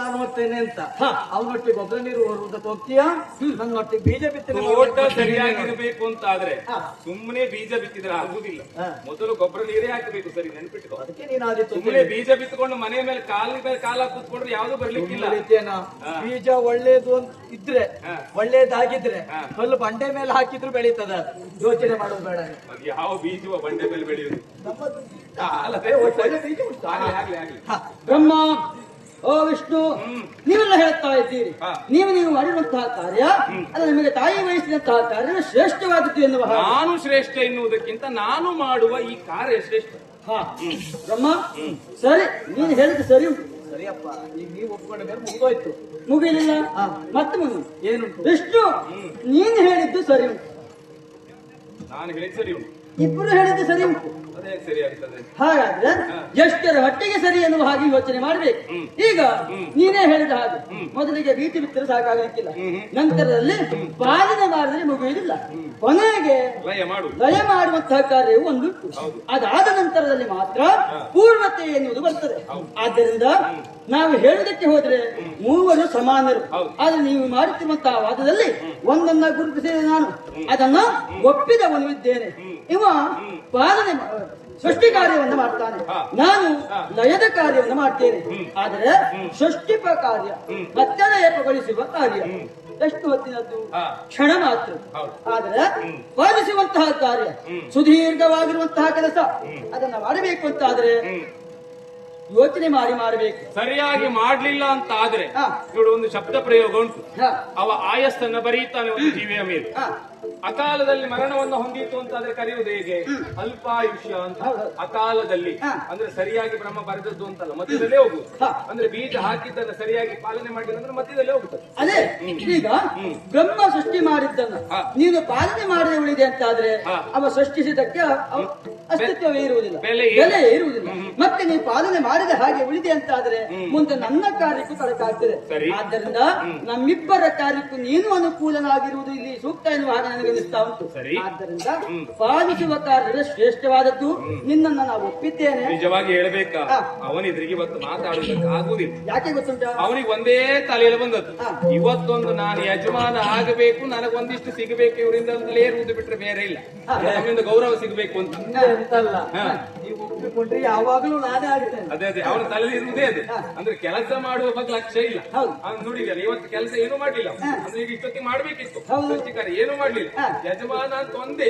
ನಾನು ಹೋಗ್ತೇನೆ ಅಂತ ಅವನೊಟ್ಟಿಗೆ ಗೊಬ್ಬರ ನೀರು ಹೊರುವುದಕ್ಕೆ ಹೋಗ್ತೀಯಾ ನನ್ನೊಟ್ಟಿಗೆ ಬೀಜ ಬಿತ್ತನೆ ತೋಟ ಸರಿಯಾಗಿರಬೇಕು ಅಂತ ಆದ್ರೆ ಸುಮ್ಮನೆ ಬೀಜ ಬಿತ್ತಿದ್ರೆ ಆಗುದಿಲ್ಲ. ಮೊದಲು ಗೊಬ್ಬರ ನೀರೇ ಹಾಕಬೇಕು. ಸರಿ, ನೆನ್ಪಿಟ್ಕೋ. ಅದಕ್ಕೆ ನೀನಾದಿತ್ತು ಸುಮ್ಮನೆ ಬೀಜ ಬಿತ್ತಕೊಂಡು ಮನೆ ಮೇಲೆ ಕಾಲ ಕೂತ್ಕೊಂಡ್ರೆ ಯಾವ್ದು ಬರ್ಲಿಕ್ಕಿಲ್ಲ. ಬೀಜ ಒಳ್ಳೇದು ಅಂತ ಇದ್ರೆ ಒಳ್ಳೇದಾಗಿದ್ರೆ ಕಲ್ಲು ಬಂಡೆ ಮೇಲೆ ಹಾಕಿದ್ರು ಬೆಳೀತದ. ಯೋಚನೆ ಮಾಡೋದು ಬೇಡ. ಅದು ಯಾವ ಬೀಜವ ಬಂಡೆ ಮೇಲೆ ಬೆಳೆಯುವುದು? ಬ್ರಹ್ಮ, ಓ ವಿಷ್ಣು, ನೀವೆಲ್ಲ ಹೇಳ್ತಾ ಇದ್ದೀರಿ ನೀವು ಮಾಡಿರುವಂತಹ ಕಾರ್ಯ ಅದು ನಿಮಗೆ ತಾಯಿ ವಹಿಸಿದಂತಹ ಕಾರ್ಯ ಶ್ರೇಷ್ಠವಾದದ್ದು ಎನ್ನುವ ನಾನು ಶ್ರೇಷ್ಠ ಎನ್ನುವುದಕ್ಕಿಂತ ನಾನು ಮಾಡುವ ಈ ಕಾರ್ಯ ಶ್ರೇಷ್ಠ. ಬ್ರಹ್ಮ, ಸರಿ, ನೀನು ಹೇಳಿದ ಸರಿ ಉಂಟು. ಸರಿಯಪ್ಪ, ಈಗ ನೀವು ಒಪ್ಕೊಂಡ ಮೇಲೆ ಮುಗಿದೋಯ್ತು. ಮುಗಿಲಿಲ್ಲ ಮತ್ತೆ ಮುಂದೆ ಏನುಂಟು? ವಿಷ್ಣು, ನೀನು ಹೇಳಿದ್ದು ಸರಿ ಉಂಟು, ನಾನು ಹೇಳಿದ್ದು ಸರಿ ಉಂಟು, ಇಬ್ಬರು ಹೇಳಿದ್ದು ಸರಿ ಉಂಟು. ಅದೇ ಸರಿ ಆಗ್ತದೆ. ಹಾಗಾದ್ರೆ ಎಷ್ಟರ ಹೊಟ್ಟೆಗೆ ಸರಿ ಎನ್ನುವ ಹಾಗೆ ಯೋಚನೆ ಮಾಡ್ಬೇಕು. ಈಗ ನೀನೇ ಹೇಳಿದ ಹಾಗೆ ಮೊದಲಿಗೆ ಬೀಜ ಬಿತ್ತರೆ ಸಾಕಾಗಲಿಕ್ಕಿಲ್ಲ, ನಂತರದಲ್ಲಿ ಪಾಲನೆ ಮಾಡಿದ್ರೆ ಮುಗಿಯುವುದಿಲ್ಲ, ಕೊನೆಗೆ ಲಯ ಮಾಡುವಂತಹ ಕಾರ್ಯವು ಒಂದುಂಟು. ಅದಾದ ನಂತರದಲ್ಲಿ ಮಾತ್ರ ಪೂರ್ಣತೆ ಎನ್ನುವುದು ಬರ್ತದೆ. ಆದ್ದರಿಂದ ನಾವು ಹೇಳುವುದಕ್ಕೆ ಹೋದ್ರೆ ಮೂವರು ಸಮಾನರು. ಆದ್ರೆ ನೀವು ಮಾಡುತ್ತಿರುವಂತಹ ವಾದದಲ್ಲಿ ಒಂದನ್ನ ಗುರುತಿಸಿದ ನಾನು ಅದನ್ನ ಒಪ್ಪಿದವನು ಇದ್ದೇನೆ. ಇವ ಪಾಲನೆ ಸೃಷ್ಟಿ ಕಾರ್ಯವನ್ನು ಮಾಡ್ತಾನೆ, ನಾನು ಲಯದ ಕಾರ್ಯವನ್ನು ಮಾಡ್ತೇನೆ. ಆದರೆ ಸೃಷ್ಟಿಪ ಕಾರ್ಯ ಪ್ರತ್ಯಲಯಗೊಳಿಸುವ ಕಾರ್ಯ ಎಷ್ಟು ಹೊತ್ತಿನದ್ದು? ಕ್ಷಣ ಮಾತ್ರ. ಆದರೆ ಪಾಲಿಸುವಂತಹ ಕಾರ್ಯ ಸುದೀರ್ಘವಾಗಿರುವಂತಹ ಕೆಲಸ. ಅದನ್ನ ಮಾಡಬೇಕು ಅಂತ ಆದ್ರೆ ಯೋಚನೆ ಮಾಡಬೇಕು. ಸರಿಯಾಗಿ ಮಾಡ್ಲಿಲ್ಲ ಅಂತ ಆದ್ರೆ ನೋಡು, ಒಂದು ಶಬ್ದ ಪ್ರಯೋಗ ಉಂಟು. ಅವ ಆಯಸ್ಸನ್ನ ಬರೀತಾನೆ ಒಂದು ಜೀವಿಯ ಮೇಲೆ. ಅಕಾಲದಲ್ಲಿ ಮರಣವನ್ನು ಹೊಂದಿತ್ತು ಅಂತಾದ್ರೆ ಕರೆಯುವುದು ಹೇಗೆ? ಅಲ್ಪಾಯುಷ್ಯ ಅಂತ. ಅಕಾಲದಲ್ಲಿ ಅಂದ್ರೆ ಸರಿಯಾಗಿ ಬ್ರಹ್ಮ ಬರೆದದ್ದು ಅಂತಲ್ಲ, ಮಧ್ಯದಲ್ಲೇ ಹೋಗುದು. ಅಂದ್ರೆ ಬೀಜ ಹಾಕಿದ್ದನ್ನ ಸರಿಯಾಗಿ ಪಾಲನೆ ಮಾಡಿಲ್ಲ ಅಂದ್ರೆ ಮಧ್ಯದಲ್ಲೇ ಹೋಗುತ್ತದೆ. ಅದೇ ಈಗ ಬ್ರಹ್ಮ ಸೃಷ್ಟಿ ಮಾಡಿದ್ದನ್ನ ನೀನು ಪಾಲನೆ ಮಾಡದೆ ಉಳಿದೆ ಅಂತಾದ್ರೆ ಅವ ಸೃಷ್ಟಿಸಿದಕ್ಕೆ ಅಸ್ತಿತ್ವವೇ ಇರುವುದಿಲ್ಲ, ಬೆಲೆ ಇರುವುದಿಲ್ಲ. ಮತ್ತೆ ನೀವು ಪಾಲನೆ ಮಾಡಿದ ಹಾಗೆ ಉಳಿದೆ ಅಂತಾದ್ರೆ ಮುಂದೆ ನನ್ನ ಕಾರ್ಯಕ್ಕೂ ತಡಕಾಗ್ತದೆ. ಆದ್ದರಿಂದ ನಮ್ಮಿಬ್ಬರ ಕಾರ್ಯಕ್ಕೂ ನೀನು ಅನುಕೂಲನಾಗಿರುವುದು ಇಲ್ಲಿ ಸೂಕ್ತ ಎನ್ನುವ ಹಾಗೆ ನನಗೆ ಅನಿಸ್ತಾ ಉಂಟು. ಆದ್ದರಿಂದ ಪಾಲಿಸುವ ಕಾರ್ಯ ಶ್ರೇಷ್ಠವಾದದ್ದು. ನಿನ್ನನ್ನು ನಾವು ಒಪ್ಪಿದ್ದೇನೆ. ನಿಜವಾಗಿ ಹೇಳ್ಬೇಕಾ, ಅವನಿದ್ರಿಗೆ ಇವತ್ತು ಮಾತಾಡುವುದಕ್ಕೆ ಆಗುವುದಿಲ್ಲ. ಯಾಕೆ ಗೊತ್ತುಂಟ? ಅವನಿಗೆ ಒಂದೇ ತಲೆಯಲ್ಲಿ ಬಂದದ್ದು, ಇವತ್ತೊಂದು ನಾನು ಯಜಮಾನ ಆಗಬೇಕು, ನನಗೊಂದಿಷ್ಟು ಸಿಗಬೇಕು ಇವರಿಂದ ಅಂತಲೇ ಇರುವುದು ಬಿಟ್ರೆ ಬೇರೆ ಇಲ್ಲ. ನಮ್ಮಿಂದ ಗೌರವ ಸಿಗಬೇಕು ಅಂತ ಅಂತಲ್ಲ, ನೀವು ಒಪ್ಪಿಕೊಂಡ್ರೆ ಯಾವಾಗಲೂ ನಾನೇ ಆಗ್ತೇನೆ. ಅದೇ ಅವನ ತಲೆಯಲ್ಲಿ ಇರುವುದೇ ಅದು. ಅಂದ್ರೆ ಕೆಲಸ ಮಾಡುವ ಬಗ್ಗೆ ಲಕ್ಷ್ಯ ಇಲ್ಲ. ನೋಡಿದ್ಯಲ್ಲ, ಇವತ್ತು ಕೆಲಸ ಏನು ಮಾಡ್ಲಿಲ್ಲ ಅಂದ್ರೆ ಈಗ ಇಷ್ಟೊತ್ತಿಗೆ ಮಾಡ್ಬೇಕಿತ್ತು, ಏನು ಮಾಡ್ಲಿಲ್ಲ. ಯಜಮಾನ ಅಂತ ಒಂದೇ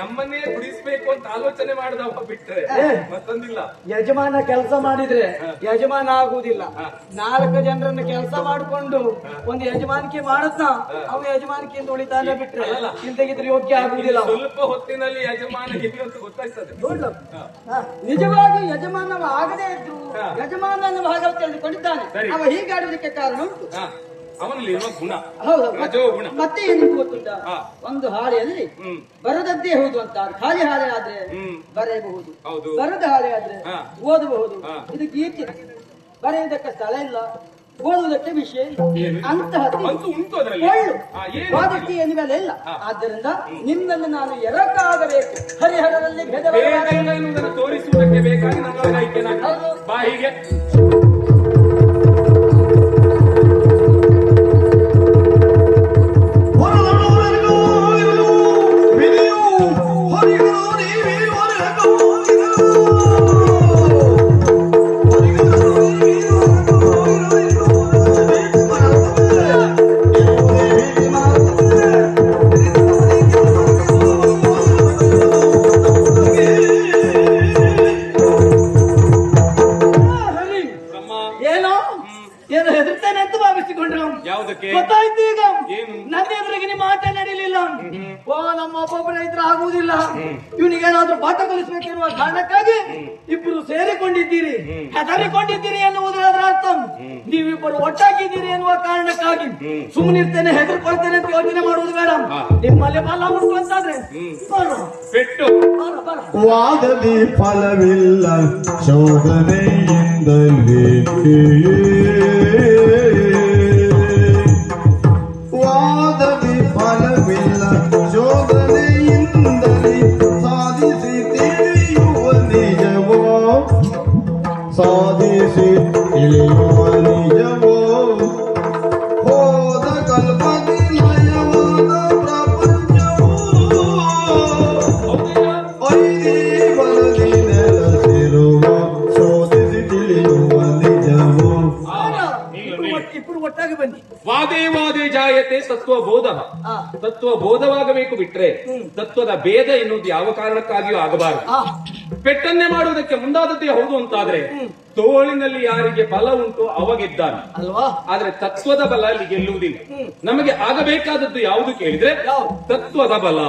ನಮ್ಮನ್ನೇ ಗುಡಿಸ್ಬೇಕು ಅಂತ ಆಲೋಚನೆ ಮಾಡಿದವ ಬಿಟ್ರೆ ಮತ್ತೊಂದಿಲ್ಲ. ಯಜಮಾನ ಕೆಲಸ ಮಾಡಿದ್ರೆ ಯಜಮಾನ ಆಗುವುದಿಲ್ಲ. 4 ಜನರನ್ನ ಕೆಲಸ ಮಾಡಿಕೊಂಡು ಒಂದು ಯಜಮಾನಿಕೆ ಮಾಡುತ್ತಾ ಅವ ಯಜಮಾನಿಕೆಯಿಂದ ಉಳಿತಾನೆ ಬಿಟ್ರೆ ಇಲ್ದಗಿದ್ರೆ ಯೋಗ್ಯ ಆಗುವುದಿಲ್ಲ. ಸ್ವಲ್ಪ ಹೊತ್ತಿನಲ್ಲಿ ಯಜಮಾನ ಅಂತ ಗೊತ್ತಾಗ್ತದೆ. ನಿಜವಾಗಿ ಯಜಮಾನ ಆಗದೇ ಇದ್ರು ಯಜಮಾನನ ಭಾಗ ತಿಳಿದುಕೊಂಡಿದ್ದಾನೆ. ಅವ ಹೀಗಾಡುವುದಕ್ಕೆ ಕಾರಣ ಉಂಟು ಅವನಲ್ಲಿ ಇರುವ ಗುಣ. ಹೌದು. ಮತ್ತೆ ಏನು ಗೊತ್ತುಂಟ? ಒಂದು ಹಾಳೆಯಲ್ಲಿ ಬರದದ್ದೇ ಹೌದು ಅಂತ, ಖಾಲಿ ಹಾಳೆ ಆದ್ರೆ ಬರೆಯಬಹುದು, ಬರದ ಹಾಳೆ ಆದ್ರೆ ಓದಬಹುದು. ಇದು ಗೀತೆ, ಬರೆಯುವುದಕ್ಕೆ ಸ್ಥಳ ಇಲ್ಲ, ಓದುವುದಕ್ಕೆ ವಿಷಯ ಇಲ್ಲ. ಅಂತಹ ಎನ್ನುವ ಮೇಲೆ ಇಲ್ಲ. ಆದ್ದರಿಂದ ನಿನ್ನನ್ನು ನಾನು ಎರಕಾಗಬೇಕು, ಹರಿಹರದಲ್ಲಿ ಭೇದ ತೋರಿಸುವುದಕ್ಕೆ ಬೇಕಾಗಿ ಬಾಯಿಗೆ ಗೊತ್ತಾಯ್ತು. ಈಗ ನನ್ನ ಎದುರಿಗೆ ನಿಮ್ಮ ಆಟ ನಡೀಲಿಲ್ಲ. ನಮ್ಮ ಒಬ್ಬೊಬ್ಬರ ಇದ್ರೆ ಆಗುವುದಿಲ್ಲ. ಇವನಿಗೇನಾದ್ರೂ ಪಾಠ ಕಲಿಸಬೇಕಿರುವ ಕಾರಣಕ್ಕಾಗಿ ಇಬ್ಬರು ಸೇರಿಕೊಂಡಿದ್ದೀರಿ, ಹೆದರಿಕೊಂಡಿದ್ದೀರಿ ಎನ್ನುವುದರ ಅರ್ಥ. ನೀವಿಬ್ಬರು ಒಟ್ಟಾಗಿದ್ದೀರಿ ಎನ್ನುವ ಕಾರಣಕ್ಕಾಗಿ ಸುಮ್ಮನಿರ್ತೇನೆ, ಹೆದರ್ಕೊಳ್ತೇನೆ ಅಂತ ಯೋಚನೆ ಮಾಡುವುದು ಬೇಡ. ನಿಮ್ಮಲ್ಲಿ ಬಲ ಉಂಟು ಅಂತಾದ್ರೆ ವಾದದಿ ಫಲವಿಲ್ಲ ಶೋಧನೆಯಿಂದಲೇ, ವಾದದಿ ಫಲವಿಲ್ಲ ಶೋಧನೆಯಿಂದಲೇ ಸಾಧಿಸಿ ತಿಳಿಯುವ ನಿಜವೋ, ಸಾಧಿಸಿ ತಿಳಿಯುವ ನಿಜ ತತ್ವಬೋಧ ತತ್ವಬೋಧವಾಗಬೇಕು ಬಿಟ್ರೆ ತತ್ವದ ಭೇದ ಎನ್ನುವುದು ಯಾವ ಕಾರಣಕ್ಕಾಗಿಯೂ ಆಗಬಾರದು. ಪೆಟ್ಟನ್ನೇ ಮಾಡುವುದಕ್ಕೆ ಮುಂದಾದದ್ದೇ ಹೌದು ಅಂತಾದ್ರೆ ತೋಳಿನಲ್ಲಿ ಯಾರಿಗೆ ಬಲ ಉಂಟು ಅವ ಗೆದ್ದಾನೆ ಅಲ್ವಾ? ಆದ್ರೆ ತತ್ವದ ಬಲ ಅಲ್ಲಿ ಗೆಲ್ಲುವುದಿಲ್ಲ. ನಮಗೆ ಆಗಬೇಕಾದದ್ದು ಯಾವುದು ಕೇಳಿದ್ರೆ ತತ್ವದ ಬಲ.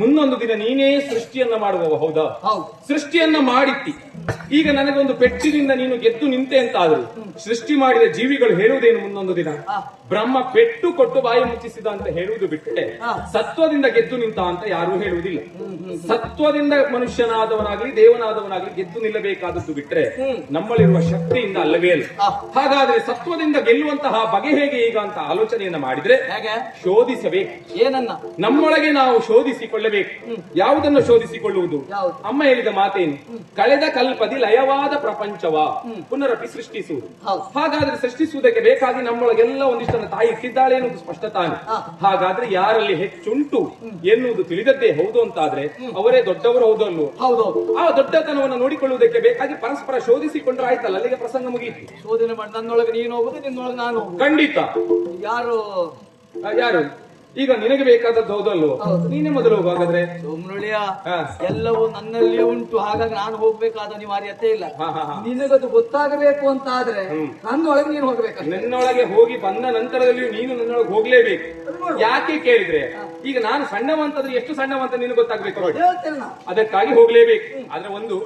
ಮುಂದೊಂದು ದಿನ ನೀನೇ ಸೃಷ್ಟಿಯನ್ನ ಮಾಡುವವ, ಹೌದಾ? ಸೃಷ್ಟಿಯನ್ನ ಮಾಡಿತ್ತಿ. ಈಗ ನನಗೊಂದು ಪೆಟ್ಟಿನಿಂದ ನೀನು ಗೆದ್ದು ನಿಂತೆ ಅಂತ ಆದ್ರು ಸೃಷ್ಟಿ ಮಾಡಿದ ಜೀವಿಗಳು ಹೇಳುವುದೇನು ಮುಂದೊಂದು ದಿನ? ಬ್ರಹ್ಮ ಪೆಟ್ಟು ಕೊಟ್ಟು ಬಾಯಿ ಮುಚ್ಚಿಸಿದ ಅಂತ ಹೇಳುವುದು ಬಿಟ್ಟರೆ ಸತ್ವದಿಂದ ಗೆದ್ದು ನಿಂತ ಅಂತ ಯಾರೂ ಹೇಳುವುದಿಲ್ಲ. ಸತ್ವದಿಂದ ಮನುಷ್ಯನಾದವನಾಗ್ಲಿ ದೇವನಾದವನಾಗ್ಲಿ ಗೆದ್ದು ನಿಲ್ಲಬೇಕಾದದ್ದು ಬಿಟ್ರೆ ನಮ್ಮಲ್ಲಿರುವ ಶಕ್ತಿಯಿಂದ ಅಲ್ಲವೇ ಅಲ್ಲ. ಹಾಗಾದ್ರೆ ಸತ್ವದಿಂದ ಗೆಲ್ಲುವಂತಹ ಬಗೆ ಹೇಗೆ ಈಗ ಅಂತ ಆಲೋಚನೆಯನ್ನ ಮಾಡಿದ್ರೆ ಶೋಧಿಸಬೇಕು. ಏನನ್ನ? ನಮ್ಮೊಳಗೆ ನಾವು ಶೋಧಿಸಿಕೊಳ್ಳಬೇಕು. ಯಾವುದನ್ನು ಶೋಧಿಸಿಕೊಳ್ಳುವುದು? ಅಮ್ಮ ಹೇಳಿದ ಮಾತೇನು? ಕಳೆದ ಕಲ್ಪದಿ ಲಯವಾದ ಪ್ರಪಂಚವ ಪುನರಪಿ ಸೃಷ್ಟಿಸುವುದು. ಹಾಗಾದ್ರೆ ಸೃಷ್ಟಿಸುವುದಕ್ಕೆ ಬೇಕಾಗಿ ನಮ್ಮೊಳಗೆಲ್ಲ ಒಂದಿಷ್ಟನ್ನು ತಾಯಿ ಇಟ್ಟಿದ್ದಾಳೆ ಎನ್ನುವುದು ಸ್ಪಷ್ಟ ತಾನೆ. ಹಾಗಾದ್ರೆ ಯಾರಲ್ಲಿ ಹೆಚ್ಚುಂಟು ಎನ್ನುವುದು ತಿಳಿದದ್ದೇ ಹೌದು ಅಂತಾದ್ರೆ ಅವರೇ ದೊಡ್ಡವರು, ಹೌದಲ್ವೋ? ಆ ದೊಡ್ಡತನವನ್ನು ನೋಡಿಕೊಳ್ಳುವುದಕ್ಕೆ ಬೇಕಾಗಿ ಪರಸ್ಪರ ಶೋಧಿಸಿಕೊಂಡ್ರೆ ಆಯ್ತಲ್ಲ, ಅಲ್ಲಿಗೆ ಪ್ರಸಂಗ ಮುಗಿಯಿತು. ಶೋಧನೆ ಮಾಡಿ ನನ್ನೊಳಗೆ ನೀನು ಹೋಗುದು, ನಿನ್ನೊಳಗೆ ನಾನು ಹೋಗುದು. ಖಂಡಿತ. ಯಾರು ಈಗ ನಿನಗೆ ಬೇಕಾದದ್ದು ಹೌದಲ್ವೋ? ನೀನೇ ಮೊದಲು ಹೋಗುವಾಗಾದ್ರೆ ಸೋಮನೊಳಿಯ ಎಲ್ಲವೂ ನನ್ನಲ್ಲಿಯೇ ಉಂಟು. ಹಾಗಾಗಿ ನಾನು ಹೋಗ್ಬೇಕಾದ ಅನಿವಾರ್ಯತೆ ಇಲ್ಲ. ನಿನಗದು ಗೊತ್ತಾಗಬೇಕು ಅಂತ ಆದ್ರೆ ನನ್ನೊಳಗೆ ನೀನು ಹೋಗ್ಬೇಕು. ನನ್ನೊಳಗೆ ಹೋಗಿ ಬಂದ ನಂತರದಲ್ಲಿಯೂ ನೀನು ನನ್ನೊಳಗೆ ಹೋಗ್ಲೇಬೇಕು. ಯಾಕೆ ಕೇಳಿದ್ರೆ ಈಗ ನಾನು ಸಣ್ಣವಂತಂದ್ರೆ ಎಷ್ಟು ಸಣ್ಣವಂತ ನೀನು ಗೊತ್ತಾಗ್ಬೇಕು ನೋಡಿ. ಅದಕ್ಕಾಗಿ ಹೋಗ್ಲೇಬೇಕು. ಆದ್ರೆ ಒಂದು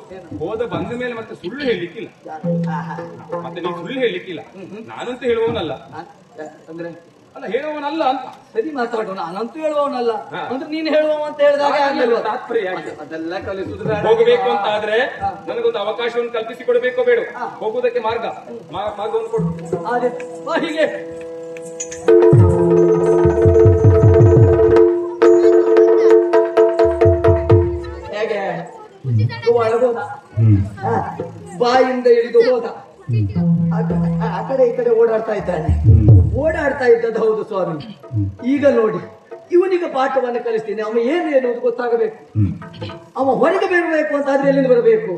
ಹೋದ ಬಂದ ಮೇಲೆ ಮತ್ತೆ ಸುಳ್ಳು ಹೇಳಲಿಕ್ಕಿಲ್ಲ. ಮತ್ತೆ ನೀನು ಸುಳ್ಳು ಹೇಳಲಿಕ್ಕಿಲ್ಲ. ನಾನಂತೂ ಹೇಳುವವನಲ್ಲ ಅಂದ್ರೆ ಅಲ್ಲ, ಹೇಳುವವನಲ್ಲ ಅಂತ. ಸರಿ ಮಾತಾಡೋಣ. ನಾನಂತೂ ಹೇಳುವವನಲ್ಲ ಅಂದ್ರೆ ನೀನು ಹೇಳುವ ಅಂತ ಹೇಳಿದಾಗ ತಾತ್ಪರ್ಯ ಅದೆಲ್ಲ ಕಲಿಸುದು. ಹೋಗಬೇಕು ಅಂತ ಆದ್ರೆ ನನಗೊಂದು ಅವಕಾಶವನ್ನು ಕಲ್ಪಿಸಿಕೊಡ್ಬೇಕೋ ಬೇಡ? ಹೋಗುವುದಕ್ಕೆ ಮಾರ್ಗವನ್ನು ಕೊಡು. ಹೀಗೆ ಹೇಗೆ ಒಳಗೋದ, ಬಾಯಿಂದ ಇಳಿದು ಹೋದ, ಆ ಕಡೆ ಈ ಕಡೆ ಓಡಾಡ್ತಾ ಇದ್ದಾನೆ. ಓಡಾಡ್ತಾ ಇದ್ದದ್ದು ಹೌದು ಸ್ವಾಮಿ. ಈಗ ನೋಡಿ, ಇವನಿಗೆ ಪಾಠವನ್ನು ಕಲಿಸ್ತೀನಿ. ಅವ ಏನು ಎನ್ನುವುದು ಗೊತ್ತಾಗಬೇಕು. ಅವ ಹೊರಗೆ ಬರಬೇಕು ಅಂತಾದ್ರೆ ಎಲ್ಲಿಂದ ಬರಬೇಕು?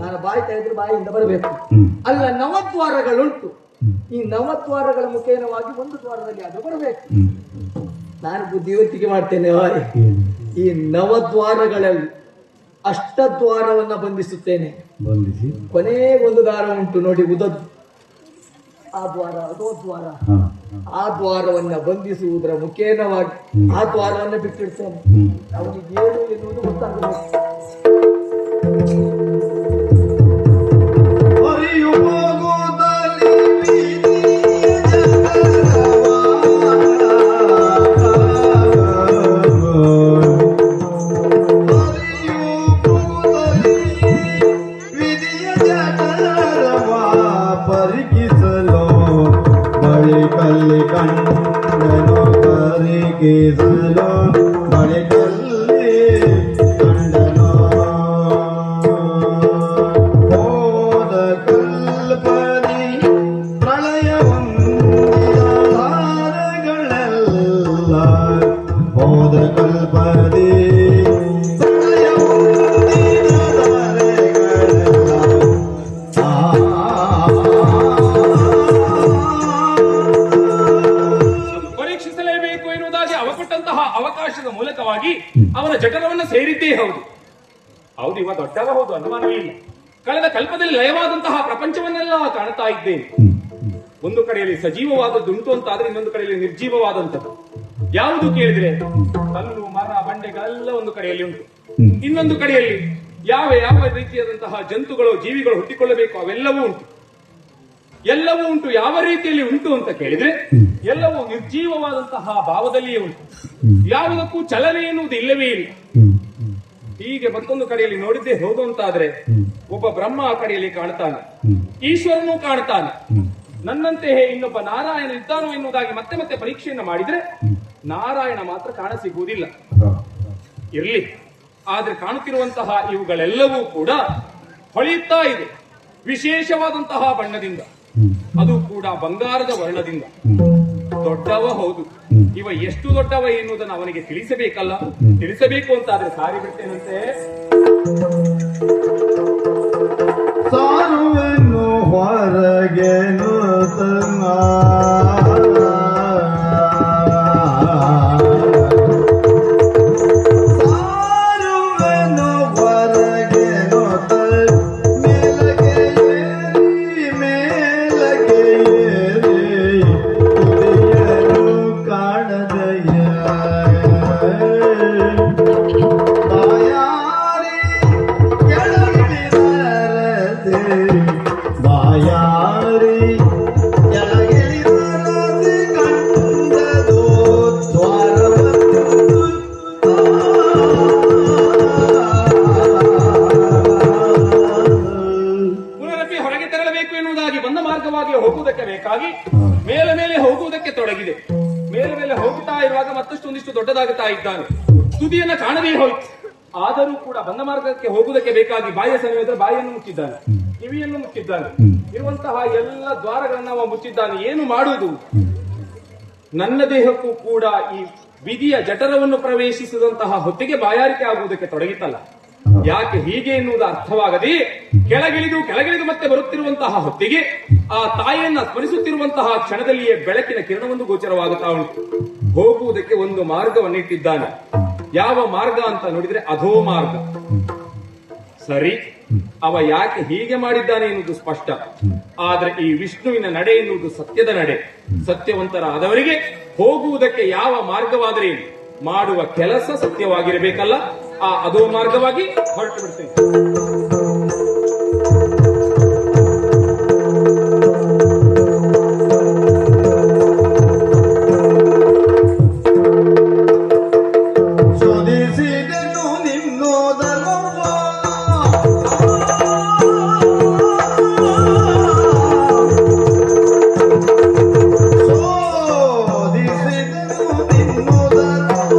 ನಾನು ಬಾಯ್ತಾ ಇದ್ರೆ ಬಾಯಿಯಿಂದ ಬರಬೇಕು. ಅಲ್ಲ, ನವದ್ವಾರಗಳುಂಟು. ಈ ನವದ್ವಾರಗಳ ಮುಖೇನವಾಗಿ ಒಂದು ದ್ವಾರದಲ್ಲಿ ಆದ್ರೂ ಬರಬೇಕು. ನಾನು ಬುದ್ಧಿವಂತಿಕೆ ಮಾಡ್ತೇನೆ. ಈ ನವದ್ವಾರಗಳಲ್ಲಿ ಅಷ್ಟದ್ವಾರವನ್ನ ಬಂಧಿಸುತ್ತೇನೆ. ಕೊನೆ ಒಂದು ದಾರ ಉಂಟು ನೋಡಿ, ಉದದ್ದು. ಆ ದ್ವಾರ, ಅದೋ ದ್ವಾರ. ಆ ದ್ವಾರವನ್ನ ಬಂಧಿಸುವುದರ ಮುಖೇನವಾಗಿ ಆ ದ್ವಾರವನ್ನ ಬಿಟ್ಟಿಡ್ತೇನೆ. ಅವನಿಗೆ ಏನು ಎನ್ನುವುದು ಗೊತ್ತಾಗಬೇಕು. ಅವಕಾಶದ ಮೂಲಕವಾಗಿ ಅವನ ಜಠರವನ್ನು ಸೇರಿದ್ದೇ ಹೌದು. ಹೌದು, ಇವ ದೊಡ್ಡವ, ಹೌದು, ಅನುಮಾನವೇ ಇಲ್ಲ. ಕಳೆದ ಕಲ್ಪದಲ್ಲಿ ಲಯವಾದಂತಹ ಪ್ರಪಂಚವನ್ನೆಲ್ಲ ಕಾಣ್ತಾ ಇದ್ದೇನೆ. ಒಂದು ಕಡೆಯಲ್ಲಿ ಸಜೀವವಾದದ್ದುಂಟು ಅಂತ ಆದ್ರೆ ಇನ್ನೊಂದು ಕಡೆಯಲ್ಲಿ ನಿರ್ಜೀವವಾದಂಥದ್ದು. ಯಾವುದು ಕೇಳಿದ್ರೆ ಕಲ್ಲು ಮರ ಬಂಡೆಗಳೆಲ್ಲ ಒಂದು ಕಡೆಯಲ್ಲಿ ಉಂಟು. ಇನ್ನೊಂದು ಕಡೆಯಲ್ಲಿ ಯಾವ ಯಾವ ರೀತಿಯಾದಂತಹ ಜಂತುಗಳು ಜೀವಿಗಳು ಹುಟ್ಟಿಕೊಳ್ಳಬೇಕು ಅವೆಲ್ಲವೂ ಉಂಟು. ಎಲ್ಲವೂ ಉಂಟು. ಯಾವ ರೀತಿಯಲ್ಲಿ ಉಂಟು ಅಂತ ಕೇಳಿದ್ರೆ ಎಲ್ಲವೂ ನಿರ್ಜೀವವಾದಂತಹ ಭಾವದಲ್ಲಿಯೇ ಉಂಟು. ಯಾವುದಕ್ಕೂ ಚಲನೆ ಎನ್ನುವುದು ಇಲ್ಲವೇ ಇಲ್ಲ. ಹೀಗೆ ಮತ್ತೊಂದು ಕಡೆಯಲ್ಲಿ ನೋಡಿದ್ದೇ ಹೌದು ಅಂತಾದ್ರೆ ಒಬ್ಬ ಬ್ರಹ್ಮ ಆ ಕಡೆಯಲ್ಲಿ ಕಾಣ್ತಾನೆ, ಈಶ್ವರನೂ ಕಾಣ್ತಾನೆ. ನನ್ನಂತೆಯೇ ಇನ್ನೊಬ್ಬ ನಾರಾಯಣ ಇದ್ದಾನೋ ಎನ್ನುವುದಾಗಿ ಮತ್ತೆ ಮತ್ತೆ ಪರೀಕ್ಷೆಯನ್ನು ಮಾಡಿದ್ರೆ ನಾರಾಯಣ ಮಾತ್ರ ಕಾಣಸಿಗುವುದಿಲ್ಲ. ಇರ್ಲಿ, ಆದ್ರೆ ಕಾಣುತ್ತಿರುವಂತಹ ಇವುಗಳೆಲ್ಲವೂ ಕೂಡ ಹೊಳೆಯುತ್ತಾ ಇದೆ ವಿಶೇಷವಾದಂತಹ ಬಣ್ಣದಿಂದ, ಅದು ಕೂಡ ಬಂಗಾರದ ವರ್ಣದಿಂದ. ದೊಡ್ಡವ ಹೌದು. ಇವ ಎಷ್ಟು ದೊಡ್ಡವ ಎನ್ನುವುದನ್ನು ಅವನಿಗೆ ತಿಳಿಸಬೇಕಲ್ಲ. ತಿಳಿಸಬೇಕು ಅಂತಾದ್ರೆ ಸಾರಿ ಬಿಡ್ತೇನಂತೆ. ಸಾರುವೆನ್ನು ಹೊರಗೆ ಹಾಗೆ ಹೋಗುವುದಕ್ಕೆ ಬೇಕಾಗಿ ಮೇಲೆ ಮೇಲೆ ಹೋಗುವುದಕ್ಕೆ ತೊಡಗಿದೆ. ಮೇಲೆ ಮೇಲೆ ಹೋಗುತ್ತಾ ಇರುವಾಗ ಮತ್ತಷ್ಟು ಒಂದಿಷ್ಟು ದೊಡ್ಡದಾಗುತ್ತಾ ಇದ್ದಾನೆ. ತುದಿಯನ್ನ ಕಾಣದೇ ಹೋಯ್ತು. ಆದರೂ ಕೂಡ ಬಂದ ಮಾರ್ಗಕ್ಕೆ ಹೋಗುವುದಕ್ಕೆ ಬೇಕಾಗಿ ಬಾಯಿಯ ಸಮಯದಲ್ಲಿ ಬಾಯಿಯನ್ನು ಮುಚ್ಚಿದ್ದಾನೆ, ಕಿವಿಯನ್ನು ಮುಚ್ಚಿದ್ದಾನೆ, ಇರುವಂತಹ ಎಲ್ಲ ದ್ವಾರಗಳನ್ನ ಅವ ಮುಚ್ಚಿದ್ದಾನೆ. ಏನು ಮಾಡುವುದು? ನನ್ನ ದೇಹಕ್ಕೂ ಕೂಡ ಈ ವಿಧಿಯ ಜಠರವನ್ನು ಪ್ರವೇಶಿಸಿದಂತಹ ಹೊತ್ತಿಗೆ ಬಾಯಾರಿಕೆ ಆಗುವುದಕ್ಕೆ ತೊಡಗಿತ್ತಲ್ಲ. ಯಾಕೆ ಹೀಗೆ ಎನ್ನುವುದು ಅರ್ಥವಾಗದೆ ಕೆಳಗಿಳಿದು ಮತ್ತೆ ಬರುತ್ತಿರುವಂತಹ ಹೊತ್ತಿಗೆ ಆ ತಾಯಿಯನ್ನ ಸ್ಮರಿಸುತ್ತಿರುವಂತಹ ಕ್ಷಣದಲ್ಲಿಯೇ ಬೆಳಕಿನ ಕಿರಣವೊಂದು ಗೋಚರವಾಗುತ್ತಾ ಉಂಟು. ಹೋಗುವುದಕ್ಕೆ ಒಂದು ಮಾರ್ಗವನ್ನಿಟ್ಟಿದ್ದಾನೆ. ಯಾವ ಮಾರ್ಗ ಅಂತ ನೋಡಿದ್ರೆ ಅಧೋ ಮಾರ್ಗ. ಸರಿ, ಅವ ಯಾಕೆ ಹೀಗೆ ಮಾಡಿದ್ದಾನೆ ಎನ್ನುವುದು ಸ್ಪಷ್ಟ. ಆದ್ರೆ ಈ ವಿಷ್ಣುವಿನ ನಡೆ ಎನ್ನುವುದು ಸತ್ಯದ ನಡೆ. ಸತ್ಯವಂತರಾದವರಿಗೆ ಹೋಗುವುದಕ್ಕೆ ಯಾವ ಮಾರ್ಗವಾದರೆ ಮಾಡುವ ಕೆಲಸ ಸತ್ಯವಾಗಿರಬೇಕಲ್ಲ. ಆ ಅಧೋ ಮಾರ್ಗವಾಗಿ ಹೊರಟು ಬಿಡ್ತೇನೆ. ಶೋಧಿಸಿದೆನು ನಿನ್ನೋದರವ್ವ, ಶೋಧಿಸಿದೆನು ನಿನ್ನೋದರವ್ವ,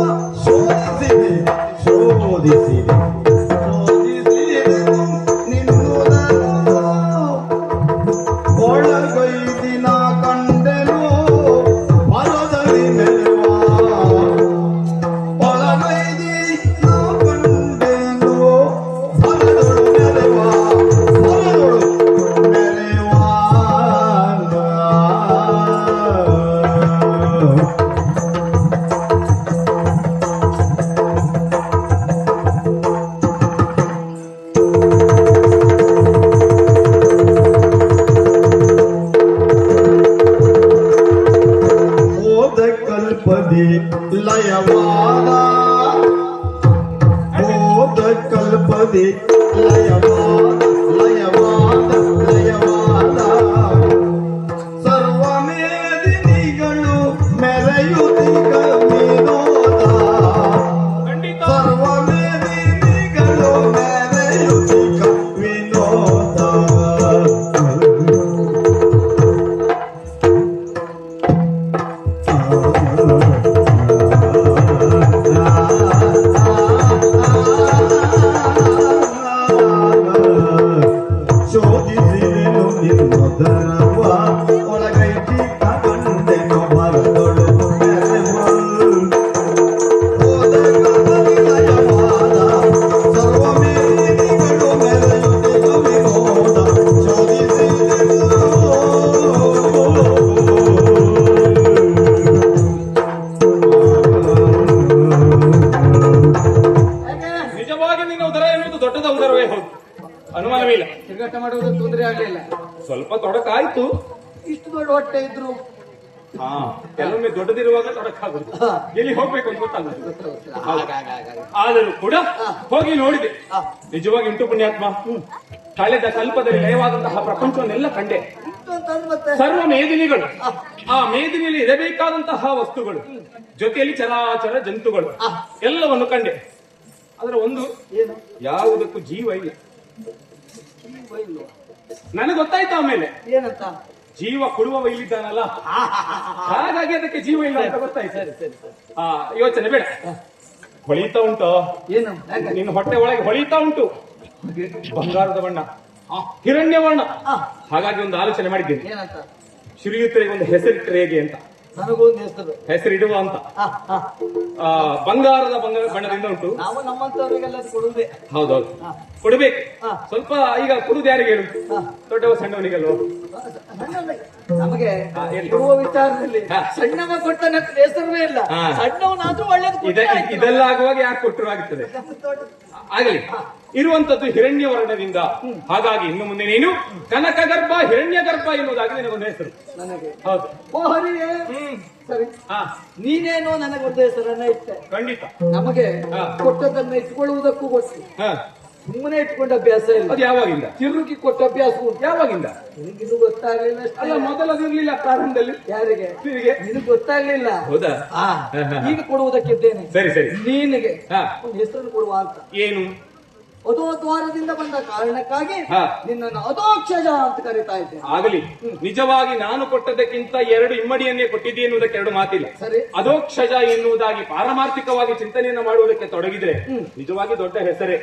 ಶೋಧಿಸಿದೆನು ನಿನ್ನೋದರವ್ವ, ಒಳಗೈದಿನ ಕಂಡೆನು ಹೊಲದಲ್ಲಿ ಮೆಲುವ, ಒಳಗೈದಿ ನಾ ಕಂಡೆನು ಹೊಲದೊಳು ಮೆಲುವ, ಹೊಲದೊಳು ಮೆರೆಯುವ. ಓದ ಕಲ್ಪದಿ ಲಯವಾದ, ಓದ ಕಲ್ಪದಿ ಲಯವಾದ, ಲಯವಾದ, ಲಯವಾದ, ಸರ್ವ ಮೇದಿನಿಗಳು ಮೆರೆಯುತ್ತಿಗ ವಿನೋದ, ಖಂಡಿತ ಸರ್ವ ಮೇದಿನಿಗಳು ಮೆರೆಯುತ್ತಿಗ ವಿನೋದ. ಶೋಧಿಸಿದೆನು ನಿನ್ನೋದರವ್ವ, ಒಳಗೈತಿ ಕಂಡೆನು ಹೊಲದೊಳು ಮೆರೆಯುವ, ಓದ ಕಲ್ಪದಿ ಲಯವಾದ, ಸರ್ವ ಮೇದಿನಿಗಳು ಮೆರೆಯುತ್ತಿಗ ವಿನೋದ, ಶೋಧಿಸಿದೆನು. ಯಾಕೆ ನಿಜವಾಗಿ ನಿನ್ನ ಉದರ ಎನ್ನುವುದು ದೊಡ್ಡದ ಉದರವೇ ಹೌದು, ಅನುಮಾನವಿಲ್ಲ. ತಿರುಗಾಟ ಮಾಡುವುದಕ್ಕೆ ತೊಂದರೆ ಆಗಲಿಲ್ಲ. ಸ್ವಲ್ಪ ತೊಡಕಾಯ್ತು. ಇಷ್ಟು ದೊಡ್ಡ ಹೊಟ್ಟೆ ಇದ್ರು ಹಾ, ಕೆಲವೊಮ್ಮೆ ದೊಡ್ಡದಿರುವಾಗ ತೊಡಕಾಗುದು. ಎಲ್ಲಿ ಹೋಗ್ಬೇಕು ಅಂತ ಗೊತ್ತಾಗುದು. ಆದರೂ ಕೂಡ ಹೋಗಿ ನೋಡಿದೆ. ನಿಜವಾಗಿ ಉಂಟು ಪುಣ್ಯಾತ್ಮ. ಕಳೆದ ಕಲ್ಪದಲ್ಲಿ ಲಯವಾದಂತಹ ಪ್ರಪಂಚವನ್ನೆಲ್ಲ ಕಂಡೆ. ಇಷ್ಟು ಅಂತಂದ್ರೆ ಮತ್ತೆ ಸರ್ವ ಮೇದಿನಿಗಳು, ಆ ಮೇದಿನಿಯಲ್ಲಿ ಇರಬೇಕಾದಂತಹ ವಸ್ತುಗಳು, ಜೊತೆಯಲ್ಲಿ ಚರಾಚರ ಜಂತುಗಳು ಎಲ್ಲವನ್ನು ಕಂಡೆ. ಅದರ ಒಂದು ಏನು ಯಾವುದಕ್ಕೂ ಜೀವ ಇಲ್ಲ. ನನಗೆ ಗೊತ್ತಾಯ್ತು ಆಮೇಲೆ ಏನಂತ ಜೀವ ಕೊಡುವವ ಇಲ್ಲಿದ್ದಾನಲ್ಲ, ಹಾಗಾಗಿ ಅದಕ್ಕೆ ಜೀವ ಇಲ್ಲ ಅಂತ ಗೊತ್ತಾಯ್ತು. ಆ ಯೋಚನೆ ಬೇಡ. ಹೊಳಿತಾ ಉಂಟು ಏನು ಯಾಕೆ? ನಿನ್ನ ಹೊಟ್ಟೆ ಒಳಗೆ ಹೊಳಿತಾ ಉಂಟು ಬಂಗಾರದ ಬಣ್ಣ, ಹಿರಣ್ಯ ಬಣ್ಣ. ಹಾಗಾಗಿ ಒಂದು ಆಲೋಚನೆ ಮಾಡಿದ್ದೇನೆ, ಏನಂತ? ಶ್ರೀಯುತರಿಗೆ ಒಂದು ಹೆಸರಿಟ್ಟರೆ ಹೇಗೆ ಅಂತ. ನನಗೊಂದು ಹೆಸರು ಹೆಸರಿಡುವ ಅಂತ. ಬಂಗಾರದ ಬಣ್ಣದಿಂದ ಉಂಟು. ನಾವು ನಮ್ಮಂತವರಿಗೆಲ್ಲ ಕೊಡುವುದೇ. ಹೌದೌದು, ಕೊಡ್ಬೇಕು. ಸ್ವಲ್ಪ ಈಗ ಕೊಡುದು ಯಾರಿಗೆ ಹೇಳು? ದೊಡ್ಡವ ಸಣ್ಣವನಿಗಲ್ವ? ನಮಗೆ ಎಲ್ಲಿ? ಕೊಡುವ ವಿಚಾರದಲ್ಲಿ ಹಾ. ಸಣ್ಣವ ಕೊಟ್ಟ ನನ್ನ ಹೆಸರುವೇ ಇಲ್ಲ. ಹಾ. ಸಣ್ಣವನಾದ್ರೂ ಒಳ್ಳೇದು ಇದೆಲ್ಲ ಆಗುವಾಗ ಯಾಕೆ ಕೊಟ್ಟರು ಆಗುತ್ತದೆ. ಆಗಲಿ, ಇರುವಂತದ್ದು ಹಿರಣ್ಯ ವರ್ಣದಿಂದ. ಹಾಗಾಗಿ ಇನ್ನು ಮುಂದೆ ನೀನು ಕನಕ ಗರ್ಭ ಹಿರಣ್ಯ ಗರ್ಭ ಎನ್ನುವುದಾಗಿ ನಿನಗೊಂದು ಹೆಸರು. ನನಗೆ ಹೌದು. ಓ ಹರಿಯೇ, ಸರಿ, ಹಾ, ನೀನೇನೋ ನನಗೊಂದು ಹೆಸರನ್ನ ಇಟ್ಟೆ. ಖಂಡಿತ. ನಮಗೆ ಹಾ. ಕೊಟ್ಟದನ್ನ ಇಟ್ಕೊಳ್ಳುವುದಕ್ಕೂ ಕೊಟ್ಟು ಹಾ, ಸುಮ್ಮನೆ ಇಟ್ಕೊಂಡ ಅಭ್ಯಾಸ ಇಲ್ಲ. ಅದು ಯಾವಾಗಿಂದ? ತಿರುಗಿ ಕೊಟ್ಟ ಅಭ್ಯಾಸ ಉಂಟು. ಯಾವಾಗಿಂದ? ನಿನಗಿದು ಗೊತ್ತಾಗ್ಲಿಲ್ಲ ಅಷ್ಟೇ. ಅಲ್ಲ, ಮೊದಲದಿರ್ಲಿಲ್ಲ ಪ್ರಾರಂಭದಲ್ಲಿ. ಯಾರಿಗೆ? ನಿನಗೆ. ನಿನಗೆ ಗೊತ್ತಾಗ್ಲಿಲ್ಲ. ಹೌದಾ? ಆ, ಹಾ, ಹಾ. ಈಗ ಕೊಡುವುದಕ್ಕಿದ್ದೇನೆ. ಸರಿ ಸರಿ. ನೀನಿಗೆ ಹಾ. ಒಂದು ಹೆಸರನ್ನು ಕೊಡುವ ಅಂತ. ಏನು? ಅದೋ ದ್ವಾರದಿಂದ ಬಂದ ಕಾರಣಕ್ಕಾಗಿ ಹಾ. ನಿನ್ನನ್ನು ಅದೋಕ್ಷಜ ಅಂತ ಕರೀತಾ ಇದ್ದೇನೆ. ಆಗಲಿ. ನಿಜವಾಗಿ ನಾನು ಕೊಟ್ಟದಕ್ಕಿಂತ 2 ಇಮ್ಮಡಿಯನ್ನೇ ಕೊಟ್ಟಿದ್ದೆ ಎನ್ನುವುದಕ್ಕೆ 2 ಮಾತಿಲ್ಲ. ಸರಿ. ಅದೋಕ್ಷಜ ಎನ್ನುವುದಾಗಿ ಪಾರಮಾರ್ಥಿಕವಾಗಿ ಚಿಂತನೆಯನ್ನು ಮಾಡುವುದಕ್ಕೆ ತೊಡಗಿದ್ರೆ ನಿಜವಾಗಿ ದೊಡ್ಡ ಹೆಸರೇ,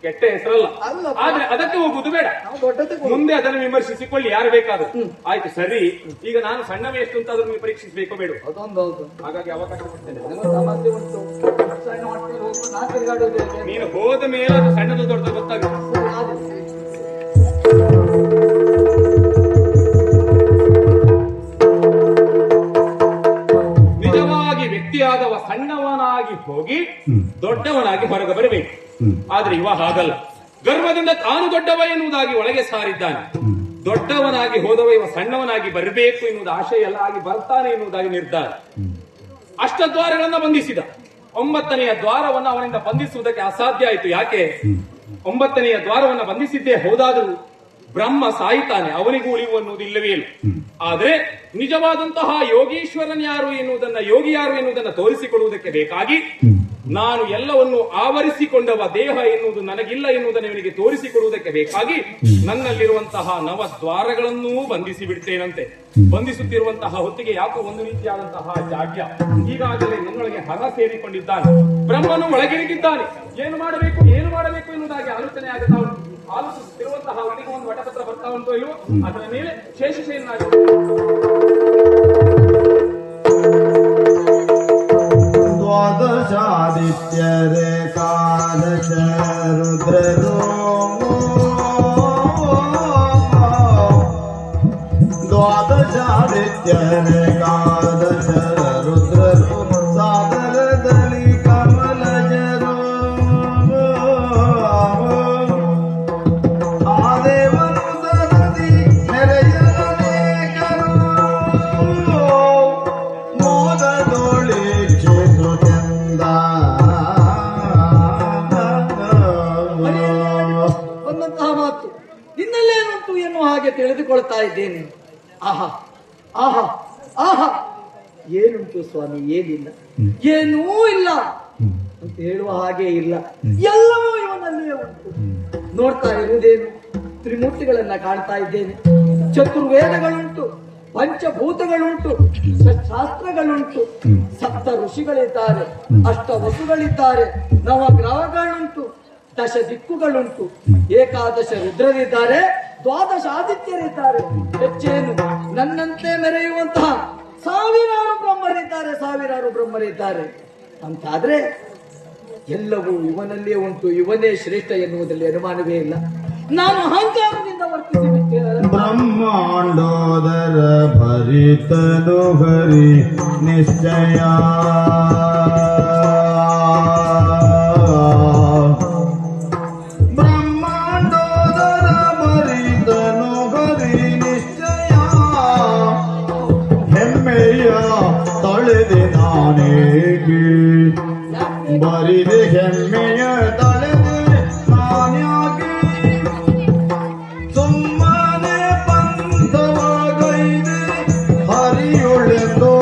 ಕೆಟ್ಟ ಹೆಸರಲ್ಲ. ಅಲ್ಲ. ಆದ್ರೆ ಅದಕ್ಕೆ ಹೋಗುದು ಬೇಡ. ನಾವು ದೊಡ್ಡದಕ್ಕೆ ಮುಂದೆ ಅದನ್ನು ವಿಮರ್ಶಿಸಿಕೊಳ್ಳಿ ಯಾರು ಬೇಕಾದ್ರು. ಆಯ್ತು ಸರಿ, ಈಗ ನಾನು ಸಣ್ಣವೇ ಎಷ್ಟು ಅಂತ ಅದನ್ನು ಪರೀಕ್ಷಿಸಬೇಕು ಬೇಡ. ಅದೊಂದು ಹೌದು. ಹಾಗಾಗಿ ಅವಕಾಶ ಕೊಡ್ತೇನೆ. ನನಗೂ ಸಮಸ್ಯೆ ಉಂಟು. ಸಣ್ಣ ಹೊಟ್ಟೆಯಲ್ಲಿ ಹೋಗ್ಬಿಟ್ಟು ನಾ ತಿರುಗಾಡೋದು ಹೇಗೆ? ನೀನು ಹೋದ ಮೇಲೆ ಅದು ಸಣ್ಣದು ದೊಡ್ಡದು ಗೊತ್ತಾಗುತ್ತೆ. ಸರಿ, ಆದೀತು. ನಿಜವಾಗಿ ವ್ಯಕ್ತಿಯಾದವ ಸಣ್ಣವನಾಗಿ ಹೋಗಿ ದೊಡ್ಡವನಾಗಿ ಹೊರಗೆ ಬರಬೇಕು. ಆದ್ರೆ ಇವ ಹಾಗಲ್ಲ. ಗರ್ವದಿಂದ ತಾನು ದೊಡ್ಡವ ಎನ್ನುವುದಾಗಿ ಒಳಗೆ ಸಾರಿದ್ದಾನೆ. ದೊಡ್ಡವನಾಗಿ ಹೋದವ ಇವ ಸಣ್ಣವನಾಗಿ ಬರಬೇಕು ಎನ್ನುವುದು ಆಶಯ ಎಲ್ಲ ಆಗಿ ಬರ್ತಾನೆ ಎನ್ನುವುದಾಗಿ ನಿರ್ಧಾರ. ಅಷ್ಟದ್ವಾರಗಳನ್ನ ಬಂಧಿಸಿದ. 9ನೆಯ ದ್ವಾರವನ್ನು ಅವನಿಂದ ಬಂಧಿಸುವುದಕ್ಕೆ ಅಸಾಧ್ಯ ಆಯಿತು. ಯಾಕೆ? 9ನೆಯ ದ್ವಾರವನ್ನು ಬಂಧಿಸಿದ್ದೇ ಹೋದಾದರೂ ಬ್ರಹ್ಮ ಸಾಯ್ತಾನೆ, ಅವನಿಗೂ ಉಳಿವು ಅನ್ನುವುದು ಇಲ್ಲವೇ ಇಲ್ಲ. ಆದ್ರೆ ನಿಜವಾದಂತಹ ಯೋಗೀಶ್ವರನ್ ಯಾರು ಎನ್ನುವುದನ್ನ, ಯೋಗಿ ಯಾರು ಎನ್ನುವುದನ್ನ ತೋರಿಸಿಕೊಡುವುದಕ್ಕೆ ಬೇಕಾಗಿ ನಾನು ಎಲ್ಲವನ್ನು ಆವರಿಸಿಕೊಂಡವ ದೇಹ ಎನ್ನುವುದು ನನಗಿಲ್ಲ ಎನ್ನುವುದನ್ನು ಇವನಿಗೆ ತೋರಿಸಿಕೊಡುವುದಕ್ಕೆ ಬೇಕಾಗಿ ನನ್ನಲ್ಲಿರುವಂತಹ 9 ದ್ವಾರಗಳನ್ನೂ ಬಂಧಿಸಿ ಬಿಡ್ತೇನಂತೆ. ಬಂಧಿಸುತ್ತಿರುವಂತಹ ಹೊತ್ತಿಗೆ ಯಾಕೋ ಒಂದು ರೀತಿಯಾದಂತಹ ಜಾಡ್ಯ. ಈಗಾಗಲೇ ನನ್ನೊಳಗೆ ಹರ ಸೇರಿಕೊಂಡಿದ್ದಾನೆ. ಬ್ರಹ್ಮನು ಒಳಗಿರಿಗಿದ್ದಾನೆ. ಏನು ಮಾಡಬೇಕು ಎನ್ನುವುದಾಗಿ ಆಲೋಚನೆ ಆಗುತ್ತಾ ಉಂಟು. ಆಲೋಚಿಸುತ್ತಿರುವಂತಹ ಅವನಿಗೆ ಒಂದು ವಟಪತ್ರ ಬರ್ತಾ ಉಂಟು ಇಲ್ವೋ, ಅದರ ಮೇಲೆ ಶೇಷಶಯನಾಗಿ ದ್ವಾದಶಾದಿತ್ಯರೆ ಕಾದಶ ರುದ್ರರು ದ್ವಾದಶಾದಿತ್ಯರೆ ಕಾದಶ ರುದ್ರರು ಸಾದರದಲ್ಲಿ ಕಮಲಜರು ಆ ದೇವರು ಸರದಿ ಮೆರೆಯಲೇಕರು ಮೋದದೊಳಿ ಬಂದಂತಹ ಮಾತು ನಿನ್ನಲ್ಲೇನುಂಟು ಎನ್ನುವ ಹಾಗೆ ತಿಳಿದುಕೊಳ್ತಾ ಇದ್ದೇನೆ. ಆಹಾ ಆಹಾ ಆಹಾ, ಏನುಂಟು ಸ್ವಾಮಿ? ಏನಿಲ್ಲ, ಏನೂ ಇಲ್ಲ ಅಂತ ಹೇಳುವ ಹಾಗೆ ಇಲ್ಲ. ಎಲ್ಲವೂ ಇವನಲ್ಲಿಯೇ ಉಂಟು. ನೋಡ್ತಾ ಇರುವುದೇನು? ತ್ರಿಮೂರ್ತಿಗಳನ್ನ ಕಾಣ್ತಾ ಇದ್ದೇನೆ. ಚತುರ್ವೇದಗಳುಂಟು, ಪಂಚಭೂತಗಳುಂಟು, ಶಾಸ್ತ್ರಗಳುಂಟು, 7 ಋಷಿಗಳಿದ್ದಾರೆ, 8 ವಸುಗಳಿದ್ದಾರೆ, 9 ಗ್ರಹಗಳುಂಟು, 10 ದಿಕ್ಕುಗಳುಂಟು, 11 ರುದ್ರರಿದ್ದಾರೆ, 12 ಆದಿತ್ಯರಿದ್ದಾರೆ. ಹೆಚ್ಚೇನು, ನನ್ನಂತೆ ಮೆರೆಯುವಂತಹ ಸಾವಿರಾರು ಬ್ರಹ್ಮರಿದ್ದಾರೆ ಅಂತಾದ್ರೆ ಎಲ್ಲವೂ ಇವನಲ್ಲೇ ಉಂಟು. ಇವನೇ ಶ್ರೇಷ್ಠ ಎನ್ನುವುದರಲ್ಲಿ ಅನುಮಾನವೇ ಇಲ್ಲ. ನಾನು ಅಹಂಕಾರದಿಂದ ವರ್ತಿಸಿ ಬಿಟ್ಟೇನೆ. ಬ್ರಹ್ಮಾಂಡೋದರ ಭರಿತನು ಹರಿ ನಿಶ್ಚಯ ಬ್ರಹ್ಮಾಂಡೋದರ ಭರಿತನು ಹರಿ ನಿಶ್ಚಯ ಹೆಮ್ಮೆಯ ತಳೆದೆ ನಾನೇಗೆ ಬರಿದೆ ಹೆಮ್ಮೆಯ ತಳೆದೆ ನಾನ್ಯಾಗೆ ಸುಮ್ಮನೆ ಪಂಥವಾಗೈದೆ ಹರಿಯೊಳೆಂದೋ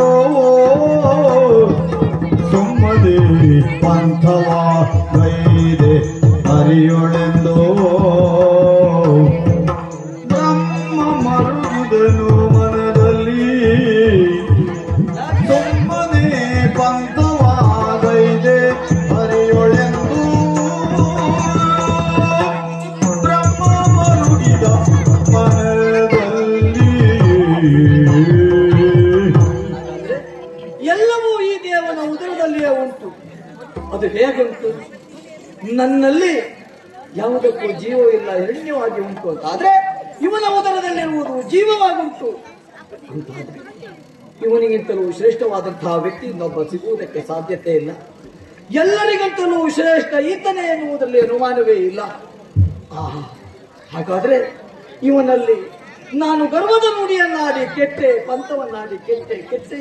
ಸುಮ್ಮನೆ ಪಂಥವಾಗೈದೆ ಹರಿಯೊಳೆಂದೋ ಬ್ರಹ್ಮ ಮರುಗಿದನು ಮನದಲ್ಲಿ ಸುಮ್ಮನೆ ಪಂಥವಾಗೈದೆ ಹರಿಯೊಳೆಂದು ಬ್ರಹ್ಮ ಮರುಗಿದ ಮನದಲ್ಲಿ. ಎಲ್ಲವೂ ಈ ದೇವನ ಉದರದಲ್ಲಿಯೇ ಉಂಟು. ಅದು ಹೇಗುಂಟು? ನನ್ನಲ್ಲಿ ಯಾವುದಕ್ಕೂ ಜೀವವಿಲ್ಲ, ಹಿರಣ್ಯವಾಗಿ ಉಂಟು ಅಂತ ಆದ್ರೆ ಇವನ ಉದರದಲ್ಲಿರುವುದು ಜೀವವಾಗುಂಟು ಅಂತಾದ್ರೆ ಇವನಿಗಿಂತಲೂ ಶ್ರೇಷ್ಠವಾದಂತಹ ವ್ಯಕ್ತಿ ಇನ್ನೊಬ್ಬ ಸಿಗುವುದಕ್ಕೆ ಸಾಧ್ಯತೆ ಇಲ್ಲ. ಎಲ್ಲರಿಗಿಂತಲೂ ಶ್ರೇಷ್ಠ ಈತನೇ ಎನ್ನುವುದರಲ್ಲಿ ಅನುಮಾನವೇ ಇಲ್ಲ. ಹಾಗಾದ್ರೆ ಇವನಲ್ಲಿ ನಾನು ಗರ್ವದ ನುಡಿಯನ್ನಾಡಿ ಕೆಟ್ಟೆ, ಪಂಥವನ್ನಾಡಿ ಕೆಟ್ಟೆ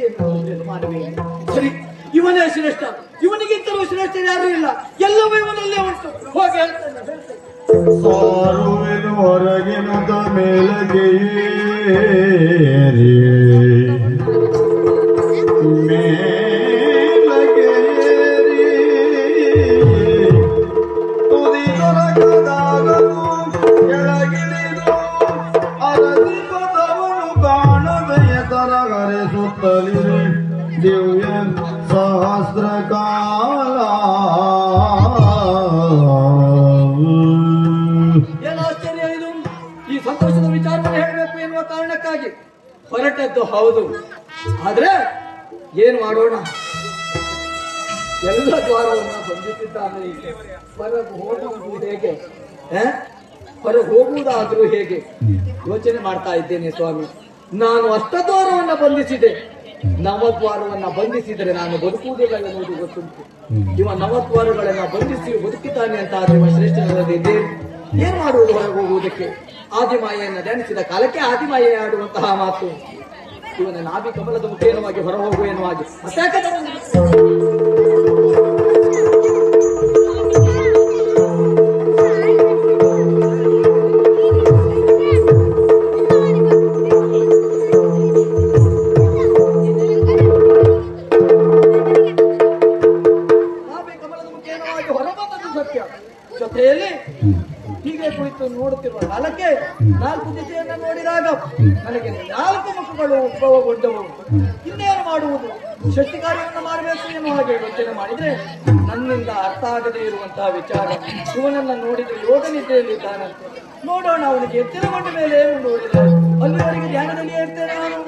ಎನ್ನುವುದರಲ್ಲಿ ಅನುಮಾನವೇ ಇಲ್ಲ. ಸರಿ, ಇವನೇ ಶ್ರೇಷ್ಠ, ಇವನಿಗಿಂತಲೂ ಶ್ರೇಷ್ಠ ಯಾರೂ ಇಲ್ಲ. ಎಲ್ಲವೂ ಇವನಲ್ಲೇ ಉಂಟು. ಹೋಗಿ ಹೇಳ್ತೇನೆ. ಸಾರುವೆನು ಹೊರಗಿನದ ಮೇಲಗೆಯೇರಿ ಮೇಲಗೆಯೇರಿ ತುದಿ ತೊರಗ ದಿವ್ಯ ಸಹಸ್ರ ಕಾಲ ಏನು ಆಶ್ಚರ್ಯ ಇದು! ಈ ಸಂತೋಷದ ವಿಚಾರವನ್ನು ಹೇಳಬೇಕು ಎನ್ನುವ ಕಾರಣಕ್ಕಾಗಿ ಹೊರಟದ್ದು ಹೌದು. ಆದ್ರೆ ಏನು ಮಾಡೋಣ, ಎಲ್ಲ ದ್ವಾರವನ್ನ ಬಂಧಿಸಿದ್ದಾನೆ. ಹೊರಗೆ ಹೋಗುವುದು ಹೇಗೆ? ಹೊರಗೆ ಹೋಗುವುದಾದ್ರೂ ಹೇಗೆ ಯೋಚನೆ ಮಾಡ್ತಾ ಇದ್ದೇನೆ ಸ್ವಾಮಿ. ನಾನು ಅಷ್ಟದ್ವಾರವನ್ನ ಬಂಧಿಸಿದೆ, ನವದ್ವಾರವನ್ನ ಬಂಧಿಸಿದರೆ ನಾನು ಬದುಕುವುದಿಲ್ಲ ಎನ್ನುವುದು ಗೊತ್ತುಂಟು. ಇವ ನವದ್ವಾರಗಳನ್ನ ಬಂಧಿಸಿ ಬದುಕಿದ್ದಾನೆ ಅಂತ ಆದ್ರೆ ಶ್ರೇಷ್ಠನಿದೆ. ಏನ್ ಮಾಡುವುದು ಹೊರಗೆ ಹೋಗುವುದಕ್ಕೆ? ಆದಿಮಾಯೆಯನ್ನ ಧ್ಯಾನಿಸಿದ ಕಾಲಕ್ಕೆ ಆದಿಮಾಯೆ ಆಡುವಂತಹ ಮಾತು. ಇವನ ನಾಭಿ ಕಮಲದ ಮುಖೇನವಾಗಿ ಹೊರ ಹೋಗುವ ಎನ್ನುವಾಗಿ ಜೊತೆಯಲ್ಲಿ ಹೀಗೆ ಕುಳಿತು ನೋಡುತ್ತಿರುವ ಕಾಲಕ್ಕೆ ನಾಲ್ಕು ದಿಶೆಯನ್ನು ನೋಡಿದಾಗ ನನಗೆ 4 ಮುಖಗಳು ಉದ್ಭವಗೊಂಡವು. ಇನ್ನೇನು ಮಾಡುವುದು? ಶಕ್ತಿ ಕಾರ್ಯವನ್ನು ಮಾಡಬೇಕು ಎನ್ನುವ ಹಾಗೆ ಯೋಚನೆ ಮಾಡಿದ್ರೆ ನನ್ನಿಂದ ಅರ್ಥ ಆಗದೇ ಇರುವಂತಹ ವಿಚಾರ. ಇವನನ್ನ ನೋಡಿದ್ರೆ ಯೋಗ ನಿದ್ದೆಯಲ್ಲಿದ್ದಾನಂತೆ. ನೋಡೋಣ, ಅವನಿಗೆ ಎಚ್ಚರಗೊಂಡ ಮೇಲೆ ಏನು ನೋಡಿದ್ರೆ ಅಲ್ಲಿವರೆಗೆ ಧ್ಯಾನದಲ್ಲಿ ಇರ್ತೇನೆ ನಾನು.